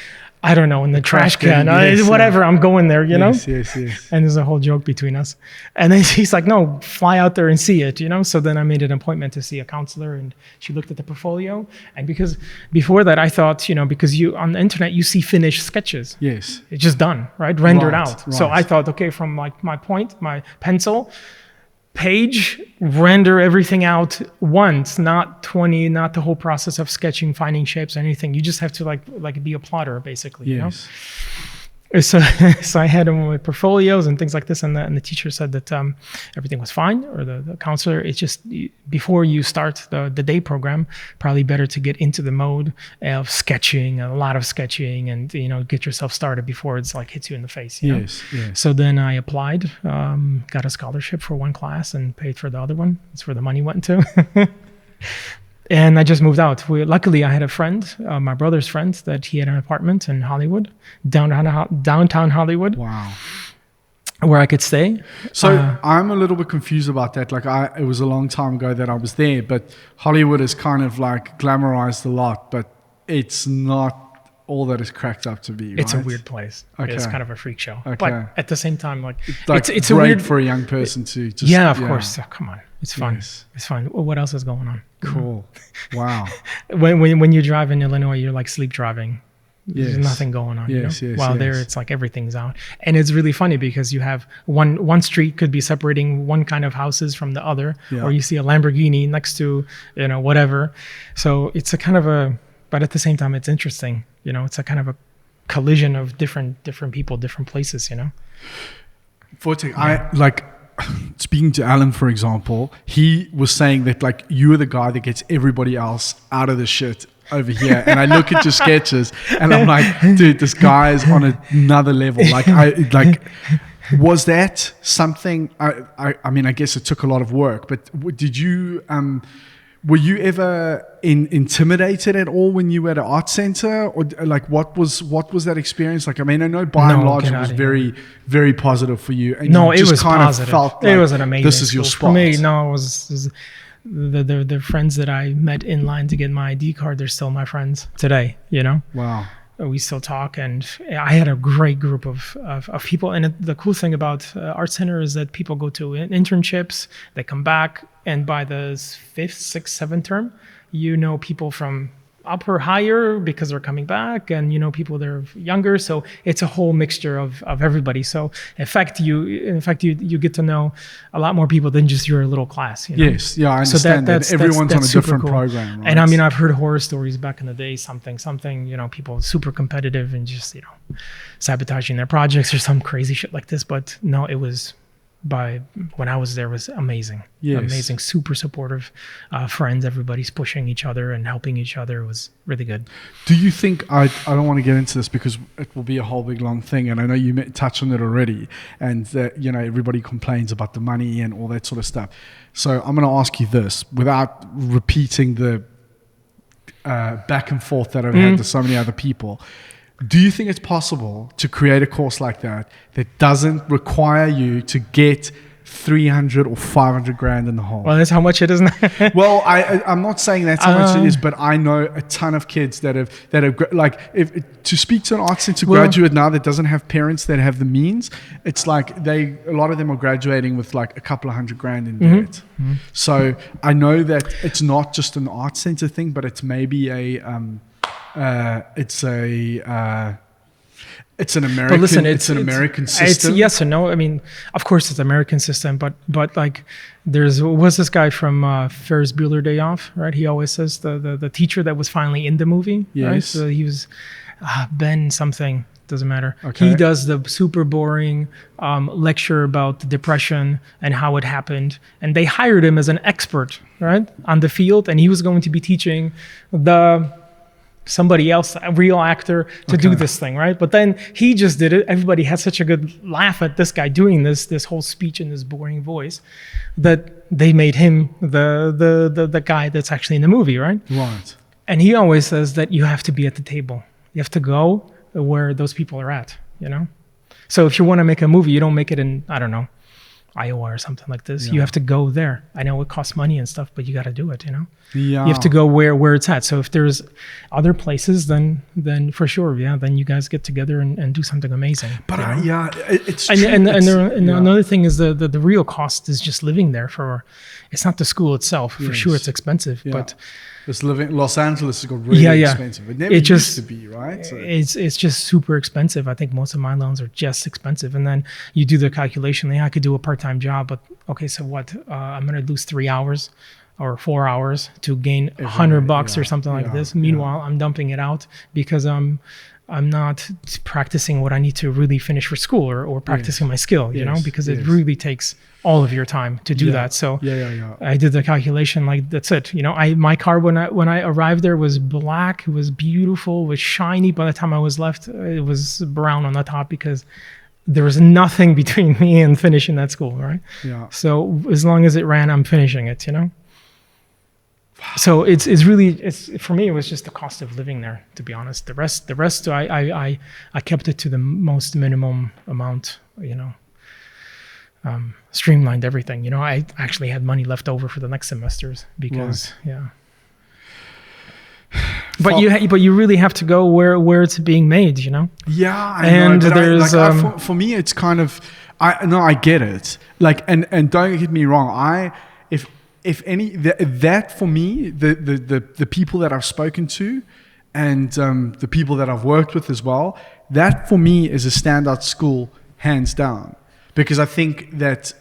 I don't know, in the trash can, whatever. I'm going there, Yes. And there's a whole joke between us. And then he's like, no, fly out there and see it, So then I made an appointment to see a counselor, and she looked at the portfolio. And because before that, I thought, because you on the internet, you see finished sketches. Yes. It's just done, right? Rendered out. Right. So I thought, okay, from like my pencil, page, render everything out once, not 20, not the whole process of sketching, finding shapes, anything. You just have to like be a plotter, basically. Yes. So I had them with portfolios and things like this, and the teacher said that everything was fine, or the counselor. It's just before you start the day program, probably better to get into the mode of sketching, a lot of sketching, and get yourself started before it's like hits you in the face. Yes. So then I applied, got a scholarship for one class, and paid for the other one. That's where the money went to. And I just moved out. Luckily, I had a friend, my brother's friend, that he had an apartment in Hollywood, downtown Hollywood. Wow. Where I could stay. So I'm a little bit confused about that. Like it was a long time ago that I was there, but Hollywood is kind of like glamorized a lot, but it's not all that it's cracked up to be. It's right? a weird place. Okay. It's kind of a freak show. Okay. But at the same time, it's a weird for a young person to just. Yeah, of course. Oh, come on. It's fun. Yes. It's fun. What else is going on? Cool. Wow. When you drive in Illinois, you're like sleep driving. There's Yes. nothing going on. Yes. While there, it's like everything's out. And it's really funny because you have one street could be separating one kind of houses from the other, or you see a Lamborghini next to, whatever. So it's a kind of but at the same time, it's interesting. It's a kind of a collision of different people, different places, Wojtek, I like speaking to Alan, for example, he was saying that like you are the guy that gets everybody else out of the shit over here. And I look at your sketches and I'm like, dude, this guy is on another level. Was that something, I mean, I guess it took a lot of work, but did you, were you ever intimidated at all when you were at an art center, or like what was that experience like? I mean, I know by and large it was very, very positive for you. And no, you it just was kind positive. Of felt it like was an amazing. This is your spot. For me. No, it was the friends that I met in line to get my ID card. They're still my friends today. Wow. We still talk, and I had a great group of people. And the cool thing about Art Center is that people go to internships, they come back, and by the 5th, 6th, 7th term, people from upper, higher because they're coming back, and people that are younger. So it's a whole mixture of everybody. So in fact you get to know a lot more people than just your little class. Yes, yeah, I understand that. Everyone's on a different program, right? And I mean, I've heard horror stories back in the day, something, people super competitive and just sabotaging their projects or some crazy shit like this. But no, it was when I was there was amazing. Yes. Amazing, super supportive friends. Everybody's pushing each other and helping each other. It was really good. Do you think, I don't want to get into this because it will be a whole big long thing, and I know you touched on it already, and that everybody complains about the money and all that sort of stuff. So I'm going to ask you this without repeating the back and forth that I've had to so many other people. Do you think it's possible to create a course like that doesn't require you to get 300 or 500 grand in the hole? Well, that's how much it is now. Well, I'm not saying that's how much it is, but I know a ton of kids that have like, if to speak to an art center graduate now that doesn't have parents that have the means, it's like a lot of them are graduating with like a couple of $100 grand in debt. Mm-hmm. So I know that it's not just an art center thing, but it's maybe it's an American. But listen, it's an American system. It's yes and no. I mean, of course, it's American system, but like, was this guy from Ferris Bueller Day Off, right? He always says the teacher that was finally in the movie, yes. Right? So he was Ben something. Doesn't matter. Okay. He does the super boring lecture about depression and how it happened, and they hired him as an expert, right, on the field, and he was going to be teaching somebody else, a real actor, to do this thing, right? But then he just did it. Everybody had such a good laugh at this guy doing this whole speech in this boring voice that they made him the guy that's actually in the movie, right? Right. And he always says that you have to be at the table. You have to go where those people are at, So if you want to make a movie, you don't make it in, I don't know, Iowa or something like this. Yeah. You have to go there. I know it costs money and stuff, but you got to do it, Yeah. You have to go where it's at. So if there's other places, then for sure, then you guys get together and do something amazing. But it's true. And another thing is the real cost is just living there it's not the school itself. For sure, it's expensive, but it's living. Los Angeles has got really expensive. It never used to be, right? So. It's just super expensive. I think most of my loans are just expensive. And then you do the calculation. I could do a part-time job, but okay, so what? I'm going to lose 3 hours or 4 hours to gain $100 or something like this. Meanwhile, I'm dumping it out because I'm not practicing what I need to really finish for school or practicing my skill, because it really takes all of your time to do that. So I did the calculation, like that's it. My car when I arrived there was black, it was beautiful, it was shiny. By the time I was left, it was brown on the top because there was nothing between me and finishing that school, right? Yeah. So as long as it ran, I'm finishing it, So it's really for me, it was just the cost of living there, to be honest. The rest I kept it to the most minimum amount, streamlined everything. I actually had money left over for the next semesters because But you really have to go where it's being made, Yeah, I know. There's for me, it's kind of I get it. Like, and don't get me wrong. If any, that for me, the people that I've spoken to and the people that I've worked with as well, that for me is a standout school, hands down. Because I think that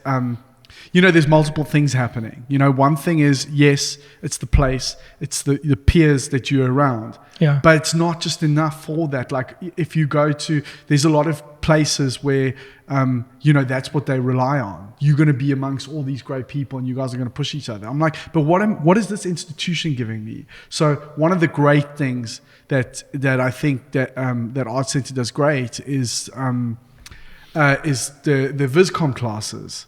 there's multiple things happening. One thing is, yes, it's the place, it's the peers that you're around. Yeah. But it's not just enough for that. Like if you go to, there's a lot of places where, that's what they rely on. You're going to be amongst all these great people and you guys are going to push each other. I'm like, but what is this institution giving me? So one of the great things that I think that Art Center does great is the VisCom classes.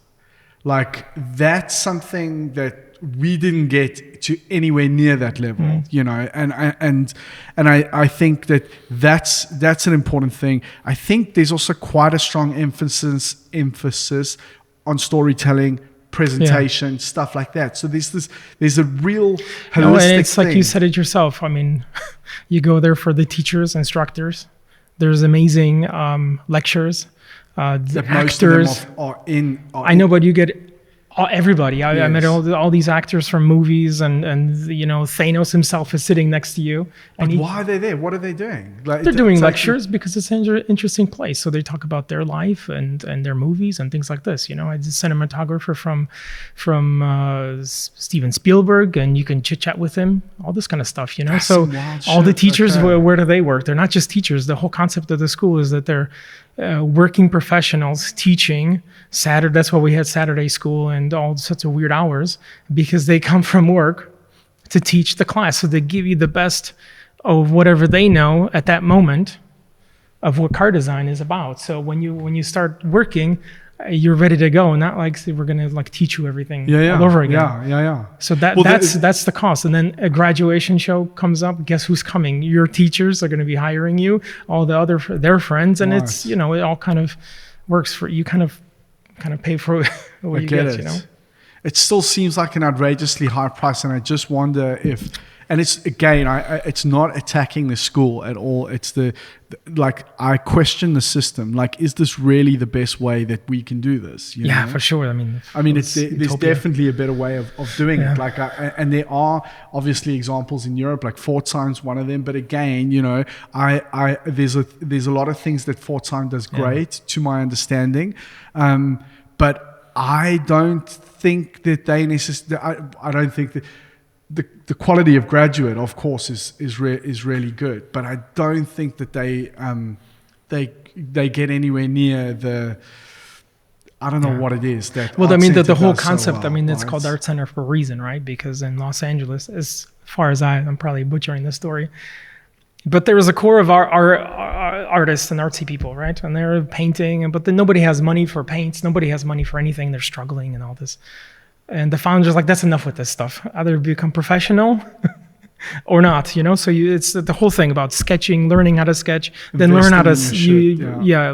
Like that's something that we didn't get to anywhere near that level, and I think that's an important thing. I think there's also quite a strong emphasis on storytelling, presentation, stuff like that. So there's a real holistic and it's thing. Like you said it yourself. I mean, you go there for the teachers, instructors. There's amazing lectures. The actors most of them are I know, but you get everybody. I met all these actors from movies, and Thanos himself is sitting next to you. But why are they there? What are they doing? They're doing lectures because it's an interesting place. So they talk about their life and their movies and things like this. I was a cinematographer from Steven Spielberg, and you can chit chat with him. All this kind of stuff. That's So all the teachers, okay. where do they work? They're not just teachers. The whole concept of the school is that they're working professionals teaching Saturday. That's why we had Saturday school and all sorts of weird hours, because they come from work to teach the class. So they give you the best of whatever they know at that moment of what car design is about. So when you start working, you're ready to go, not like we're gonna teach you everything all over again. Yeah. So that's the cost. And then a graduation show comes up. Guess who's coming? Your teachers are going to be hiring you. All their friends, and Nice. it's it all kind of works for you. Kind of pay for what you get. It still seems like an outrageously high price, and I just wonder if. And it's again, it's not attacking the school at all. It's I question the system. Like, is this really the best way that we can do this? Yeah, for sure. I mean, there's definitely a better way of doing it. Like, and there are obviously examples in Europe, like Pforzheim's one of them. But again, there's a lot of things that Pforzheim does great, to my understanding. But I don't think that they necessarily. I don't think that. The quality of graduate, of course, is really good, but I don't think that they get anywhere near the. I don't know what it is that. Well, Art Center the whole does so concept. well, I mean, it's right? called Art Center for a reason, right? Because in Los Angeles, as far as I'm probably butchering the story, but there was a core of our artists and artsy people, right? And they're painting, but then nobody has money for paints. Nobody has money for anything. They're struggling and all this. And the founder's like, that's enough with this stuff. Either become professional or not, So it's the whole thing about sketching, learning how to sketch, then learn how to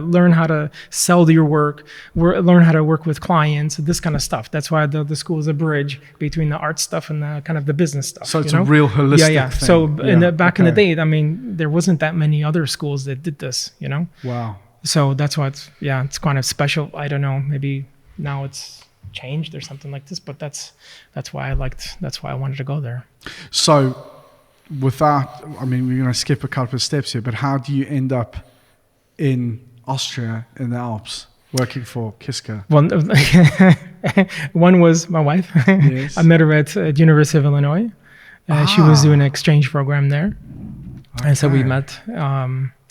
learn how to sell your work, learn how to work with clients, this kind of stuff. That's why the school is a bridge between the art stuff and the kind of the business stuff. So it's a real holistic thing. So back in the day, I mean, there wasn't that many other schools that did this, Wow. So that's why it's kind of special. I don't know, maybe now it's changed or something like this, but that's why I wanted to go there. So we're going to skip a couple of steps here, but how do you end up in Austria in the Alps working for Kiska? One was my wife. Yes. I met her at University of Illinois. She was doing an exchange program there. Okay. And so we met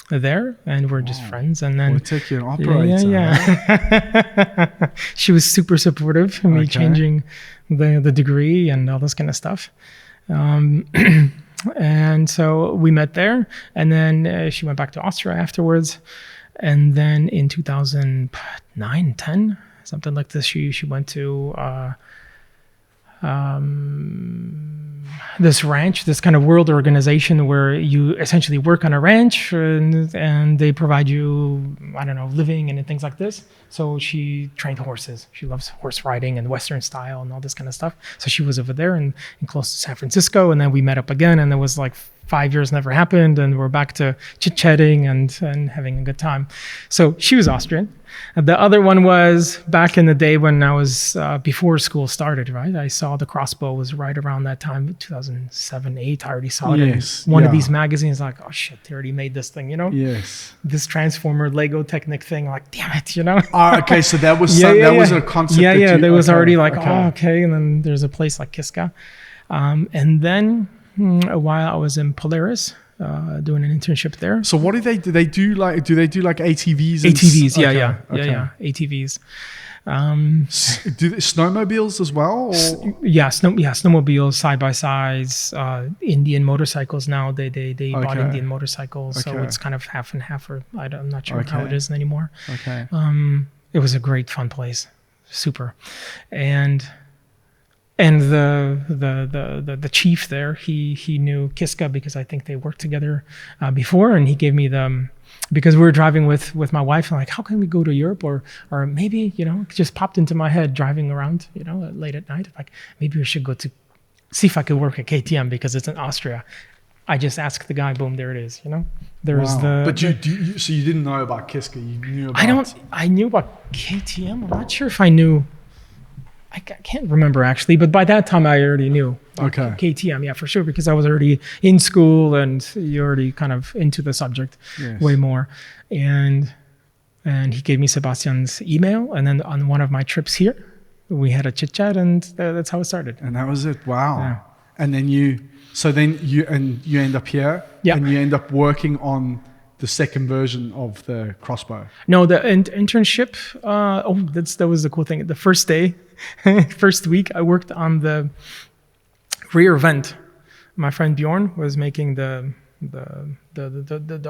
there, and we're just friends. And then Wojtek, you're an operator. Yeah. She was super supportive of me changing the degree and all this kind of stuff. And so we met there, and then she went back to Austria afterwards. And then in 2009, 10, something like this, she went to this ranch, this kind of world organization where you essentially work on a ranch and they provide you, I don't know, living and things like this. So she trained horses. She loves horse riding and Western style and all this kind of stuff. So she was over there and close to San Francisco. And then we met up again, and it was like 5 years never happened, and we're back to chit-chatting and having a good time. So she was Austrian. The other one was back in the day when I was before school started, right? I saw the crossbow was right around that time, 2007, 8. I already saw it in one of these magazines. Like, oh shit, they already made this thing, you know? Yes. This Transformer Lego Technic thing. Like, damn it, you know? Okay, so that was was a concept. Yeah, there was already like, oh, okay. And then there's a place like Kiska. And then a while I was in Polaris. Doing an internship there. So what do they do? Do they do like ATVs? ATVs, yeah. ATVs. Do they, snowmobiles as well? Or? Snowmobiles, side by sides, Indian motorcycles. Now they bought Indian motorcycles, so it's kind of half and half. Or I'm not sure how it is anymore. Okay. It was a great fun place, super, and the chief there, he knew Kiska because I think they worked together before, and he gave me because we were driving with my wife, and like, how can we go to Europe, or maybe, you know, it just popped into my head driving around, you know, late at night, like maybe we should go to see if I could work at KTM because it's in Austria. I just asked the guy, boom, there it is, you know. There's But so you didn't know about Kiska, you knew about... I knew about KTM. I'm not sure if I knew. I can't remember actually, but by that time I already knew. KTM, yeah, for sure, because I was already in school and you're already kind of into the subject way more. And he gave me Sebastian's email, and then on one of my trips here, we had a chit chat, and that's how it started. And that was it. Wow. Yeah. And then you end up here, and you end up working on the second version of the crossbow. No, the internship. That was the cool thing. The first day, first week, I worked on the rear vent. My friend Bjorn was making the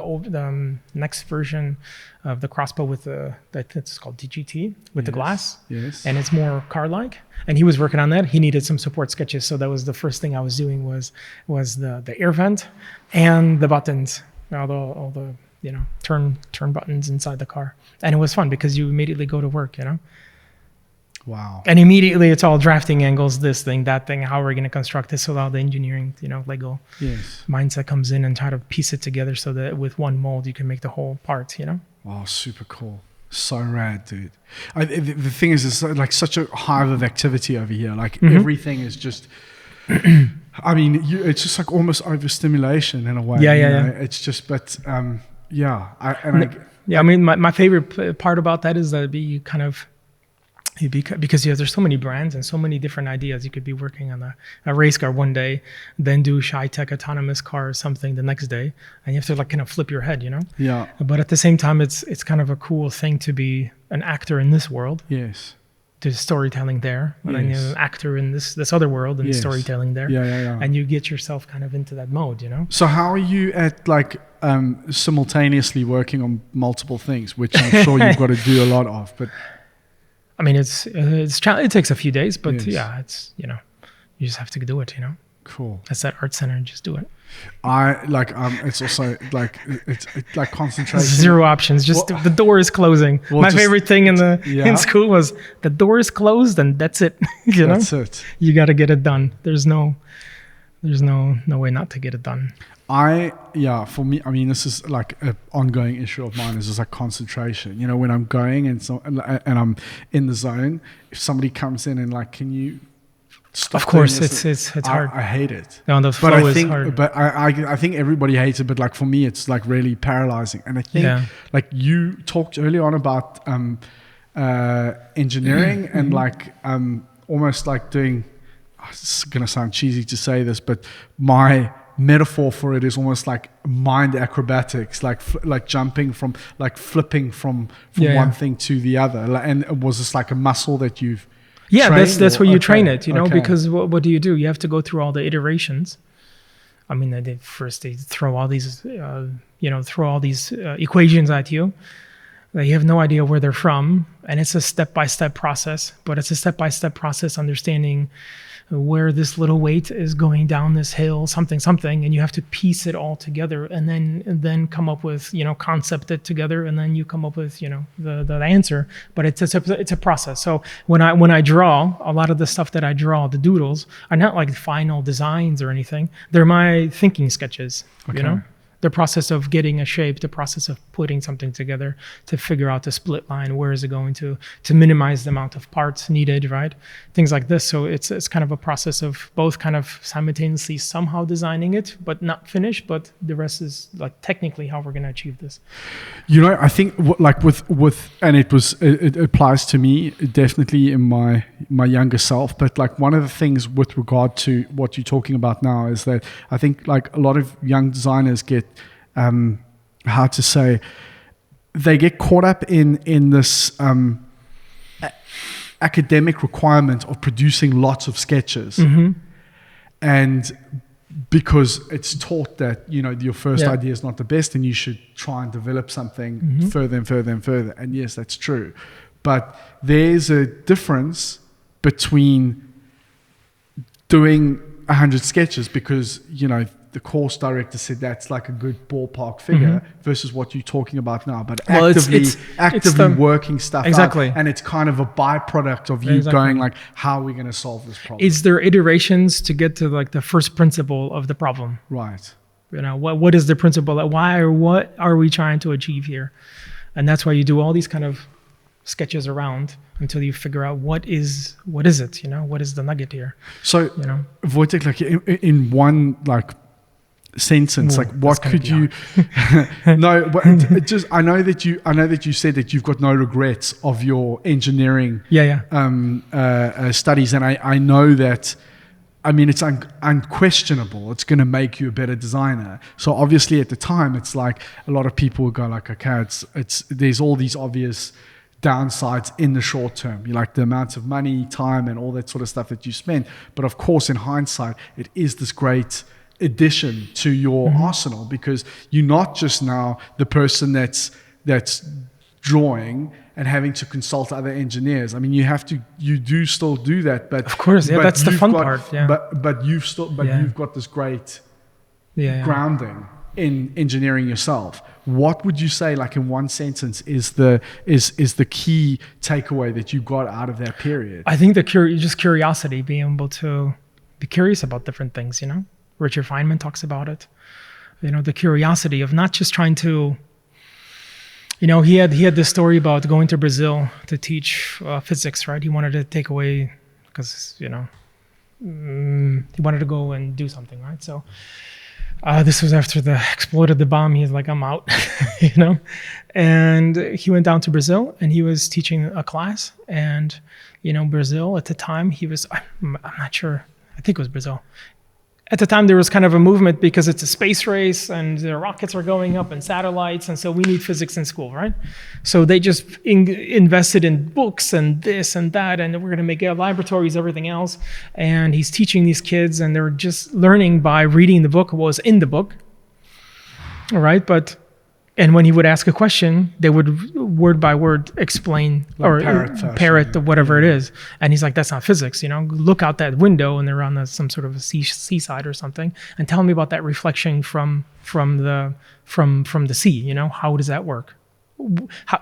old next version of the crossbow with that's called DGT with the glass. Yes. And it's more car-like. And he was working on that. He needed some support sketches, so that was the first thing I was doing was the air vent and the buttons. All the you know turn buttons inside the car, and it was fun because you immediately go to work, you know. Wow. And immediately it's all drafting angles, this thing, that thing. How are we going to construct this? So all the engineering, you know, Lego mindset comes in and try to piece it together so that with one mold you can make the whole part, you know. Wow, super cool. So rad, dude. The thing is, it's like such a hive of activity over here. Like everything is just. I mean, it's just like almost overstimulation in a way. Yeah. It's just, but I mean, my favorite part about that is that because there's so many brands and so many different ideas. You could be working on a race car one day, then do high-tech autonomous car or something the next day, and you have to like kind of flip your head, you know. Yeah. But at the same time, it's kind of a cool thing to be an actor in this world. Yes. There's storytelling there, and then you're an actor in this other world, and storytelling there. Yeah. And you get yourself kind of into that mode, you know. So how are you at like simultaneously working on multiple things, which I'm sure you've got to do a lot of? But I mean, it takes a few days, but it's, you know, you just have to do it, you know. Cool. That's that art center, just do it. It's also like it's like concentration. Zero options. Just the door is closing. My favorite thing in school was the door is closed and that's it. You know, that's it. You got to get it done. There's no way not to get it done. For me, I mean, this is like an ongoing issue of mine. Is just like concentration. You know, when I'm going and I'm in the zone, if somebody comes in and like, can you? Of course, it's hard. I hate it. No, the flow is hard. But I think everybody hates it. But like for me, it's like really paralyzing. And I think like you talked earlier on about engineering and like almost like doing. It's gonna sound cheesy to say this, but my metaphor for it is almost like mind acrobatics, like jumping from, like flipping from one thing to the other. And it was just like a muscle that you've. Yeah, that's where you train it, you know, because what do? You have to go through all the iterations. I mean, they throw all these, equations at you. You have no idea where they're from, and it's a step-by-step process. But it's a step-by-step process, understanding where this little weight is going down this hill, something, and you have to piece it all together, and then come up with, concept it together, and then you come up with, the answer. But it's a process. So when I draw, a lot of the stuff that I draw, the doodles, are not like final designs or anything. They're my thinking sketches. Okay. The process of getting a shape, the process of putting something together to figure out the split line, where is it going to minimize the amount of parts needed, right? Things like this. So it's kind of a process of both kind of simultaneously somehow designing it, but not finished, but the rest is like technically how we're going to achieve this. I think like with and it applies to me definitely in my younger self, but like one of the things with regard to what you're talking about now is that I think like a lot of young designers get they get caught up in this academic requirement of producing lots of sketches. Mm-hmm. And because it's taught that, your first idea is not the best and you should try and develop something further and further and further. And yes, that's true. But there's a difference between doing 100 sketches because, the course director said that's like a good ballpark figure versus what you're talking about now. But actively working stuff out, and it's kind of a byproduct of you going like, how are we going to solve this problem? Is there iterations to get to like the first principle of the problem? Right. What is the principle? Why or what are we trying to achieve here? And that's why you do all these kind of sketches around until you figure out what is it, what is the nugget here? So, Wojtek, like in one like sentence, like what could you? No, but I know that you said that you've got no regrets of your engineering studies, and I know that. I mean, it's unquestionable. It's going to make you a better designer. So obviously, at the time, it's like a lot of people would go like, okay, there's all these obvious downsides in the short term. You like the amounts of money, time, and all that sort of stuff that you spend. But of course, in hindsight, it is this great addition to your arsenal because you're not just now the person that's drawing and having to consult other engineers. I mean, you do still do that, but of course, that's the fun part. Yeah. But you've got this great grounding in engineering yourself. What would you say, like in one sentence, is the key takeaway that you got out of that period? I think just curiosity, being able to be curious about different things. Richard Feynman talks about it. The curiosity of not just trying to. He had this story about going to Brazil to teach physics, right? He wanted to take away because he wanted to go and do something, right? So this was after the exploded the bomb. He's like, I'm out, And he went down to Brazil and he was teaching a class. And Brazil at the time, I'm not sure. I think it was Brazil. At the time, there was kind of a movement because it's a space race and the rockets are going up and satellites. And so we need physics in school, right? So they just invested in books and this and that. And we're going to make laboratories, everything else. And he's teaching these kids and they're just learning by reading the book, what was in the book. All right. And when he would ask a question, they would word by word explain like or parrot whatever it is. And he's like, that's not physics, look out that window and they're on some sort of a seaside or something and tell me about that reflection from the sea, how does that work?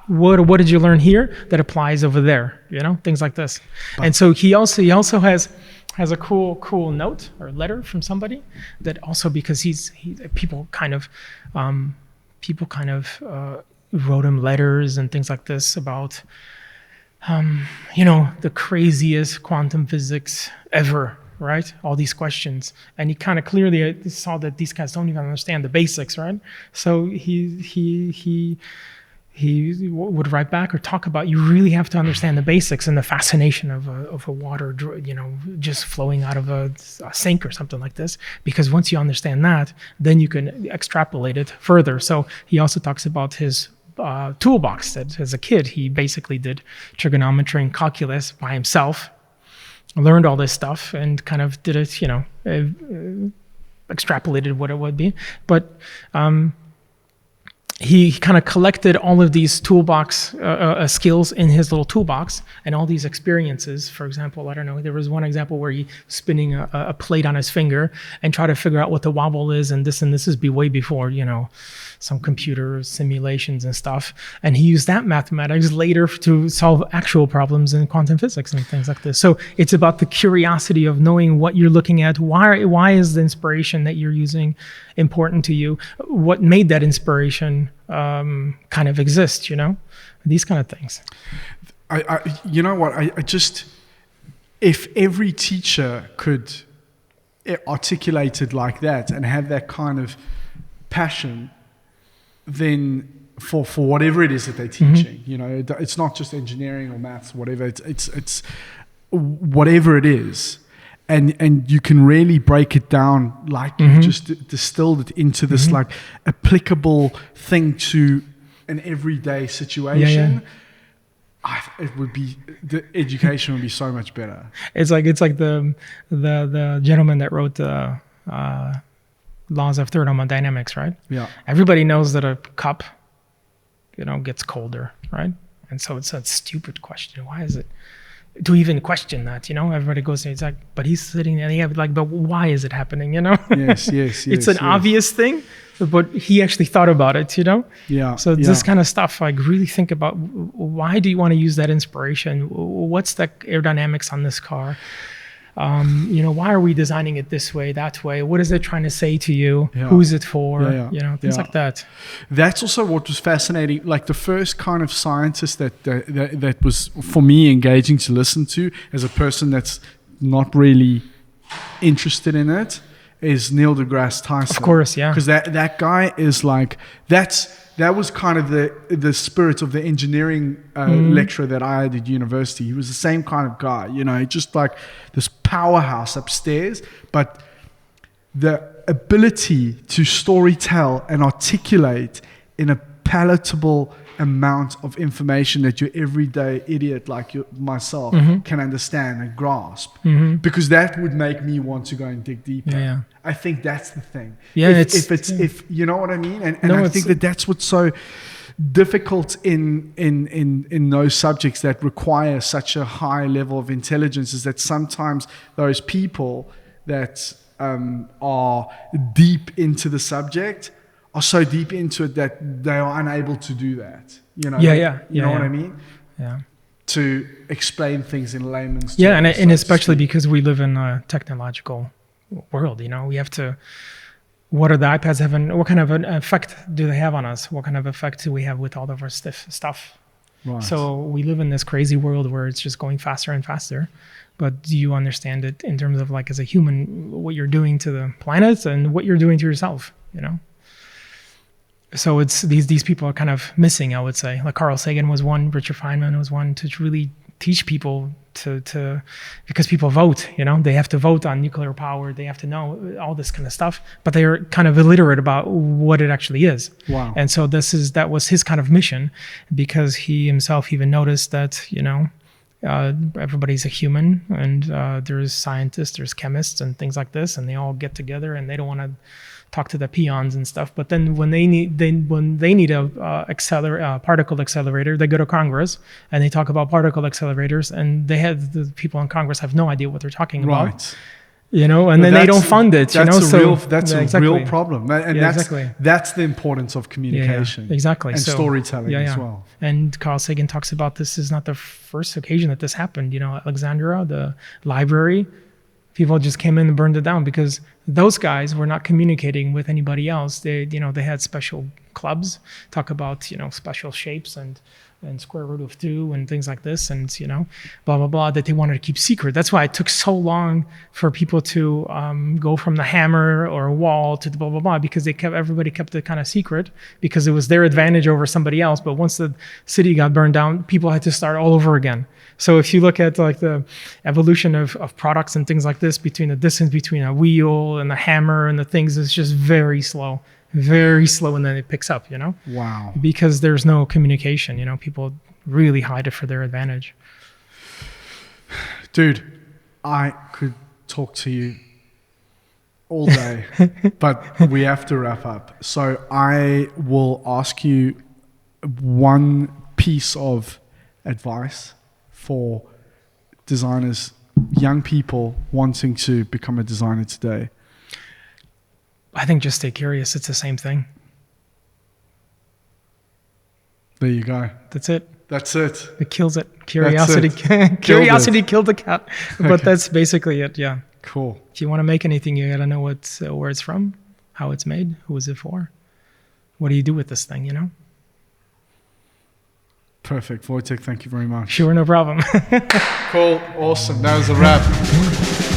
What did you learn here that applies over there? Things like this. And so he also has a cool note or letter from somebody that also because people kind of wrote him letters and things like this about, the craziest quantum physics ever, right? All these questions. And he kind of clearly saw that these guys don't even understand the basics, right? So he would write back or talk about, you really have to understand the basics and the fascination of a water, just flowing out of a sink or something like this. Because once you understand that, then you can extrapolate it further. So he also talks about his toolbox that as a kid, he basically did trigonometry and calculus by himself, learned all this stuff and kind of did it, extrapolated what it would be. But he kind of collected all of these toolbox skills in his little toolbox, and all these experiences. For example, I don't know, there was one example where he spinning a plate on his finger and try to figure out what the wobble is, and this is way before, you know, some computer simulations and stuff. And he used that mathematics later to solve actual problems in quantum physics and things like this. So it's about the curiosity of knowing what you're looking at. Why is the inspiration that you're using important to you? What made that inspiration kind of exist, you know? These kind of things. You know what? I just, if every teacher could articulate it like that and have that kind of passion, then for whatever it is that they're teaching, you know, it's not just engineering or maths, whatever. It's whatever it is, and you can really break it down like you've just distilled it into this like applicable thing to an everyday situation. It would be, the education would be so much better. It's like the gentleman that wrote the laws of thermodynamics, right? Yeah. Everybody knows that a cup, you know, gets colder, right? And so it's a stupid question. Why is it? To even question that, you know, everybody goes, it's like, but he's sitting there, and yeah, but why is it happening, you know? Yes. It's an obvious thing, but he actually thought about it, you know? Yeah. So this kind of stuff, like really think about, why do you want to use that inspiration? What's the aerodynamics on this car? You know, why are we designing it this way, that way? What is it trying to say to you? Yeah. Who's it for? You know, things like that. That's also what was fascinating. Like the first kind of scientist that was for me engaging to listen to as a person that's not really interested in it is Neil deGrasse Tyson. Of course, yeah. Because that guy is like, that was kind of the spirit of the engineering lecturer that I had at university. He was the same kind of guy, you know, just like this powerhouse upstairs, but the ability to storytell and articulate in a palatable amount of information that your everyday idiot like myself can understand and grasp, because that would make me want to go and dig deeper. I think that's the thing. If you know what I mean, and I think that's what's so difficult in those subjects that require such a high level of intelligence, is that sometimes those people that are deep into the subject are so deep into it that they are unable to do that. You know, you know what I mean? Yeah. To explain things in layman's terms. Yeah, and especially because we live in a technological world, you know, we have to, what are the iPads having, what kind of an effect do they have on us? What kind of effect do we have with all of our stuff? Right. So we live in this crazy world where it's just going faster and faster. But do you understand it in terms of, like, as a human, what you're doing to the planet and what you're doing to yourself, you know? So it's these people are kind of missing, I would say. Like Carl Sagan was one, Richard Feynman was one, to really teach people to because people vote, you know, they have to vote on nuclear power, they have to know all this kind of stuff, but they're kind of illiterate about what it actually is. Wow. And so that was his kind of mission, because he himself even noticed that, you know, everybody's a human, and there's scientists, there's chemists and things like this, and they all get together and they don't want to talk to the peons and stuff. But then when they need a particle accelerator, they go to Congress and they talk about particle accelerators, and the people in Congress have no idea what they're talking about. You know, and then they don't fund it. That's a real problem, and that's the importance of communication, exactly, and storytelling as well. And Carl Sagan talks about this is not the first occasion that this happened. You know, Alexandria, the library, people just came in and burned it down because those guys were not communicating with anybody else. They had special clubs, talk about, you know, special shapes and square root of 2 and things like this, and, you know, blah, blah, blah, that they wanted to keep secret. That's why it took so long for people to go from the hammer or a wall to the blah, blah, blah, because everybody kept it kind of secret because it was their advantage over somebody else. But once the city got burned down, people had to start all over again. So if you look at like the evolution of products and things like this, between the distance between a wheel and the hammer and the things, is just very slow, and then it picks up, you know? Wow. Because there's no communication, you know, people really hide it for their advantage. Dude, I could talk to you all day, but we have to wrap up. So I will ask you one piece of advice for designers, young people wanting to become a designer today. I think just stay curious. It's the same thing. There you go. That's it. That's it. It kills it. Curiosity. It. Curiosity killed the cat. But Okay. that's basically it. Yeah. Cool. If you want to make anything, you got to know where it's from, how it's made, who is it for, what do you do with this thing, you know? Perfect. Wojtek, thank you very much. Sure, no problem. Cool. Awesome. That was a wrap.